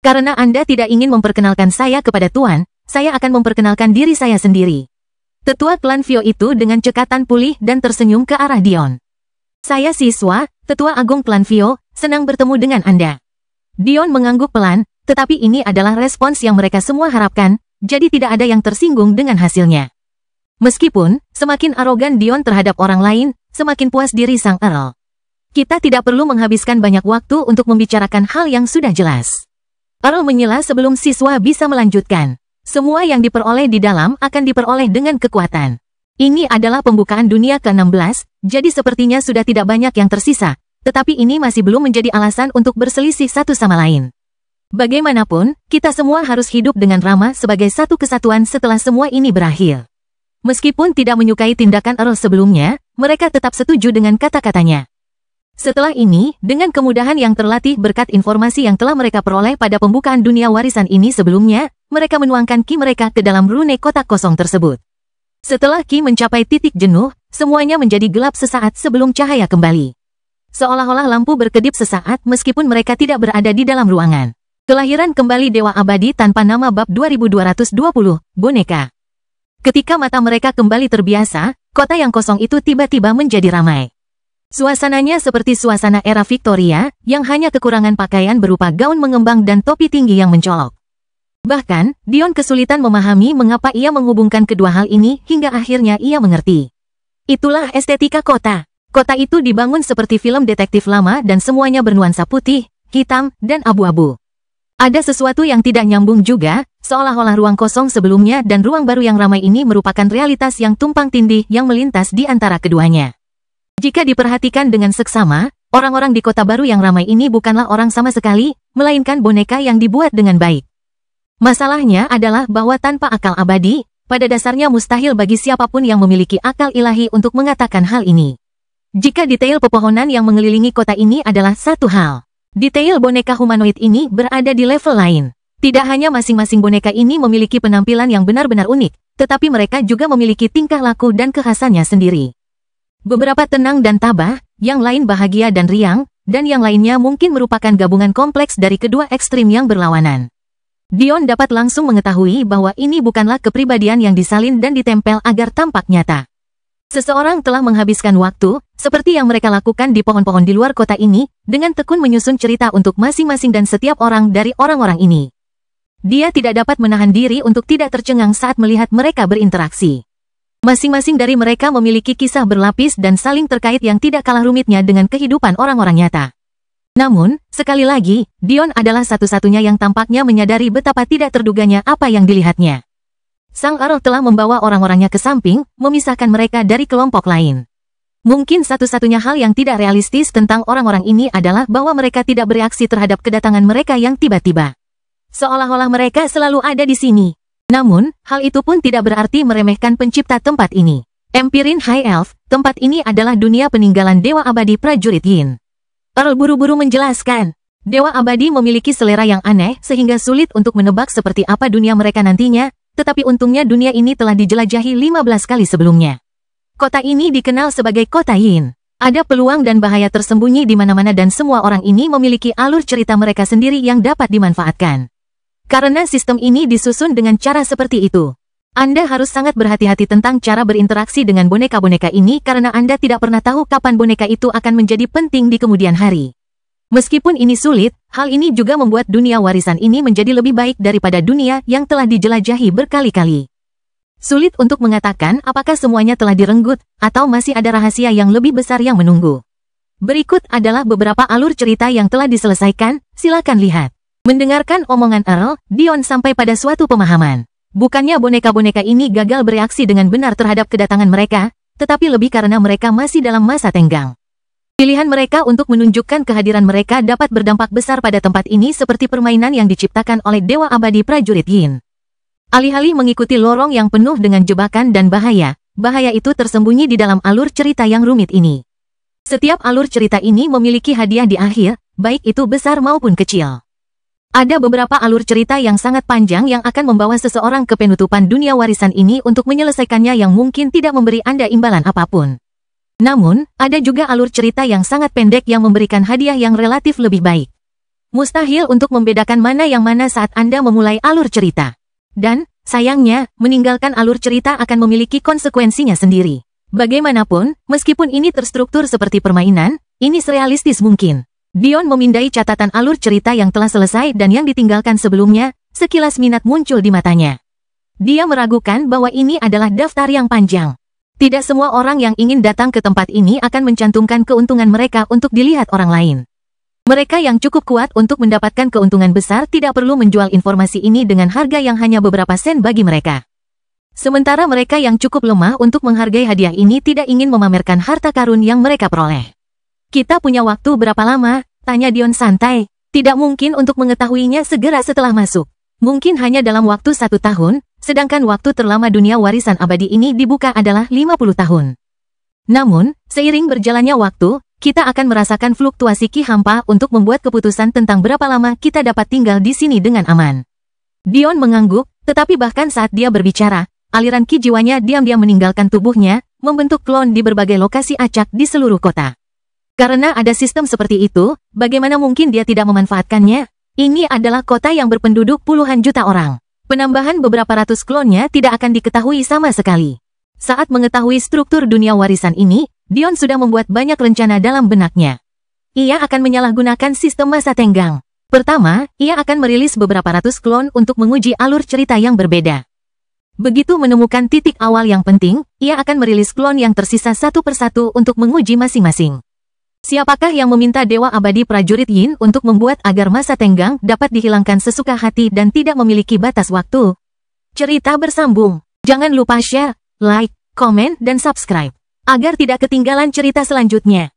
Karena Anda tidak ingin memperkenalkan saya kepada Tuan, saya akan memperkenalkan diri saya sendiri. Tetua klan Vio itu dengan cekatan pulih dan tersenyum ke arah Dion. Saya siswa, Tetua Agung klan Vio, senang bertemu dengan Anda. Dion mengangguk pelan, tetapi ini adalah respons yang mereka semua harapkan. Jadi tidak ada yang tersinggung dengan hasilnya. Meskipun, semakin arogan Dion terhadap orang lain, semakin puas diri sang Earl. Kita tidak perlu menghabiskan banyak waktu untuk membicarakan hal yang sudah jelas. Earl menyela sebelum siswa bisa melanjutkan. Semua yang diperoleh di dalam akan diperoleh dengan kekuatan. Ini adalah pembukaan dunia ke-16, jadi sepertinya sudah tidak banyak yang tersisa, tetapi ini masih belum menjadi alasan untuk berselisih satu sama lain. Bagaimanapun, kita semua harus hidup dengan ramah sebagai satu kesatuan setelah semua ini berakhir. Meskipun tidak menyukai tindakan Earl sebelumnya, mereka tetap setuju dengan kata-katanya. Setelah ini, dengan kemudahan yang terlatih berkat informasi yang telah mereka peroleh pada pembukaan dunia warisan ini sebelumnya, mereka menuangkan ki mereka ke dalam rune kotak kosong tersebut. Setelah ki mencapai titik jenuh, semuanya menjadi gelap sesaat sebelum cahaya kembali. Seolah-olah lampu berkedip sesaat meskipun mereka tidak berada di dalam ruangan. Kelahiran kembali Dewa Abadi tanpa nama bab 2220, boneka. Ketika mata mereka kembali terbiasa, kota yang kosong itu tiba-tiba menjadi ramai. Suasananya seperti suasana era Victoria, yang hanya kekurangan pakaian berupa gaun mengembang dan topi tinggi yang mencolok. Bahkan, Dion kesulitan memahami mengapa ia menghubungkan kedua hal ini hingga akhirnya ia mengerti. Itulah estetika kota. Kota itu dibangun seperti film detektif lama dan semuanya bernuansa putih, hitam, dan abu-abu. Ada sesuatu yang tidak nyambung juga, seolah-olah ruang kosong sebelumnya dan ruang baru yang ramai ini merupakan realitas yang tumpang tindih yang melintas di antara keduanya. Jika diperhatikan dengan seksama, orang-orang di kota baru yang ramai ini bukanlah orang sama sekali, melainkan boneka yang dibuat dengan baik. Masalahnya adalah bahwa tanpa akal abadi, pada dasarnya mustahil bagi siapapun yang memiliki akal ilahi untuk mengatakan hal ini. Jika detail pepohonan yang mengelilingi kota ini adalah satu hal, detail boneka humanoid ini berada di level lain. Tidak hanya masing-masing boneka ini memiliki penampilan yang benar-benar unik, tetapi mereka juga memiliki tingkah laku dan kekhasannya sendiri. Beberapa tenang dan tabah, yang lain bahagia dan riang, dan yang lainnya mungkin merupakan gabungan kompleks dari kedua ekstrim yang berlawanan. Dion dapat langsung mengetahui bahwa ini bukanlah kepribadian yang disalin dan ditempel agar tampak nyata. Seseorang telah menghabiskan waktu, seperti yang mereka lakukan di pohon-pohon di luar kota ini, dengan tekun menyusun cerita untuk masing-masing dan setiap orang dari orang-orang ini. Dia tidak dapat menahan diri untuk tidak tercengang saat melihat mereka berinteraksi. Masing-masing dari mereka memiliki kisah berlapis dan saling terkait yang tidak kalah rumitnya dengan kehidupan orang-orang nyata. Namun, sekali lagi, Dion adalah satu-satunya yang tampaknya menyadari betapa tidak terduganya apa yang dilihatnya. Sang Earl telah membawa orang-orangnya ke samping, memisahkan mereka dari kelompok lain. Mungkin satu-satunya hal yang tidak realistis tentang orang-orang ini adalah bahwa mereka tidak bereaksi terhadap kedatangan mereka yang tiba-tiba. Seolah-olah mereka selalu ada di sini. Namun, hal itu pun tidak berarti meremehkan pencipta tempat ini. Empirin High Elf, tempat ini adalah dunia peninggalan Dewa Abadi Prajurit Yin. Earl buru-buru menjelaskan. Dewa Abadi memiliki selera yang aneh sehingga sulit untuk menebak seperti apa dunia mereka nantinya, tetapi untungnya dunia ini telah dijelajahi 15 kali sebelumnya. Kota ini dikenal sebagai Kota Yin. Ada peluang dan bahaya tersembunyi di mana-mana dan semua orang ini memiliki alur cerita mereka sendiri yang dapat dimanfaatkan. Karena sistem ini disusun dengan cara seperti itu, Anda harus sangat berhati-hati tentang cara berinteraksi dengan boneka-boneka ini karena Anda tidak pernah tahu kapan boneka itu akan menjadi penting di kemudian hari. Meskipun ini sulit, hal ini juga membuat dunia warisan ini menjadi lebih baik daripada dunia yang telah dijelajahi berkali-kali. Sulit untuk mengatakan apakah semuanya telah direnggut, atau masih ada rahasia yang lebih besar yang menunggu. Berikut adalah beberapa alur cerita yang telah diselesaikan, silakan lihat. Mendengarkan omongan Earl, Dion sampai pada suatu pemahaman. Bukannya boneka-boneka ini gagal bereaksi dengan benar terhadap kedatangan mereka, tetapi lebih karena mereka masih dalam masa tenggang. Pilihan mereka untuk menunjukkan kehadiran mereka dapat berdampak besar pada tempat ini seperti permainan yang diciptakan oleh Dewa Abadi Prajurit Yin. Alih-alih mengikuti lorong yang penuh dengan jebakan dan bahaya, bahaya itu tersembunyi di dalam alur cerita yang rumit ini. Setiap alur cerita ini memiliki hadiah di akhir, baik itu besar maupun kecil. Ada beberapa alur cerita yang sangat panjang yang akan membawa seseorang ke penutupan dunia warisan ini untuk menyelesaikannya yang mungkin tidak memberi Anda imbalan apapun. Namun, ada juga alur cerita yang sangat pendek yang memberikan hadiah yang relatif lebih baik. Mustahil untuk membedakan mana yang mana saat Anda memulai alur cerita. Dan, sayangnya, meninggalkan alur cerita akan memiliki konsekuensinya sendiri. Bagaimanapun, meskipun ini terstruktur seperti permainan, ini serealistis mungkin. Dion memindai catatan alur cerita yang telah selesai dan yang ditinggalkan sebelumnya, sekilas minat muncul di matanya. Dia meragukan bahwa ini adalah daftar yang panjang. Tidak semua orang yang ingin datang ke tempat ini akan mencantumkan keuntungan mereka untuk dilihat orang lain. Mereka yang cukup kuat untuk mendapatkan keuntungan besar tidak perlu menjual informasi ini dengan harga yang hanya beberapa sen bagi mereka. Sementara mereka yang cukup lemah untuk menghargai hadiah ini tidak ingin memamerkan harta karun yang mereka peroleh. Kita punya waktu berapa lama? Tanya Dion santai. Tidak mungkin untuk mengetahuinya segera setelah masuk. Mungkin hanya dalam waktu 1 tahun, sedangkan waktu terlama dunia warisan abadi ini dibuka adalah 50 tahun. Namun, seiring berjalannya waktu, kita akan merasakan fluktuasi ki hampa untuk membuat keputusan tentang berapa lama kita dapat tinggal di sini dengan aman. Dion mengangguk, tetapi bahkan saat dia berbicara, aliran ki jiwanya diam-diam meninggalkan tubuhnya, membentuk klon di berbagai lokasi acak di seluruh kota. Karena ada sistem seperti itu, bagaimana mungkin dia tidak memanfaatkannya? Ini adalah kota yang berpenduduk puluhan juta orang. Penambahan beberapa ratus klonnya tidak akan diketahui sama sekali. Saat mengetahui struktur dunia warisan ini, Dion sudah membuat banyak rencana dalam benaknya. Ia akan menyalahgunakan sistem masa tenggang. Pertama, ia akan merilis beberapa ratus klon untuk menguji alur cerita yang berbeda. Begitu menemukan titik awal yang penting, ia akan merilis klon yang tersisa satu persatu untuk menguji masing-masing. Siapakah yang meminta Dewa Abadi Prajurit Yin untuk membuat agar masa tenggang dapat dihilangkan sesuka hati dan tidak memiliki batas waktu? Cerita bersambung. Jangan lupa share, like, komen, dan subscribe, agar tidak ketinggalan cerita selanjutnya.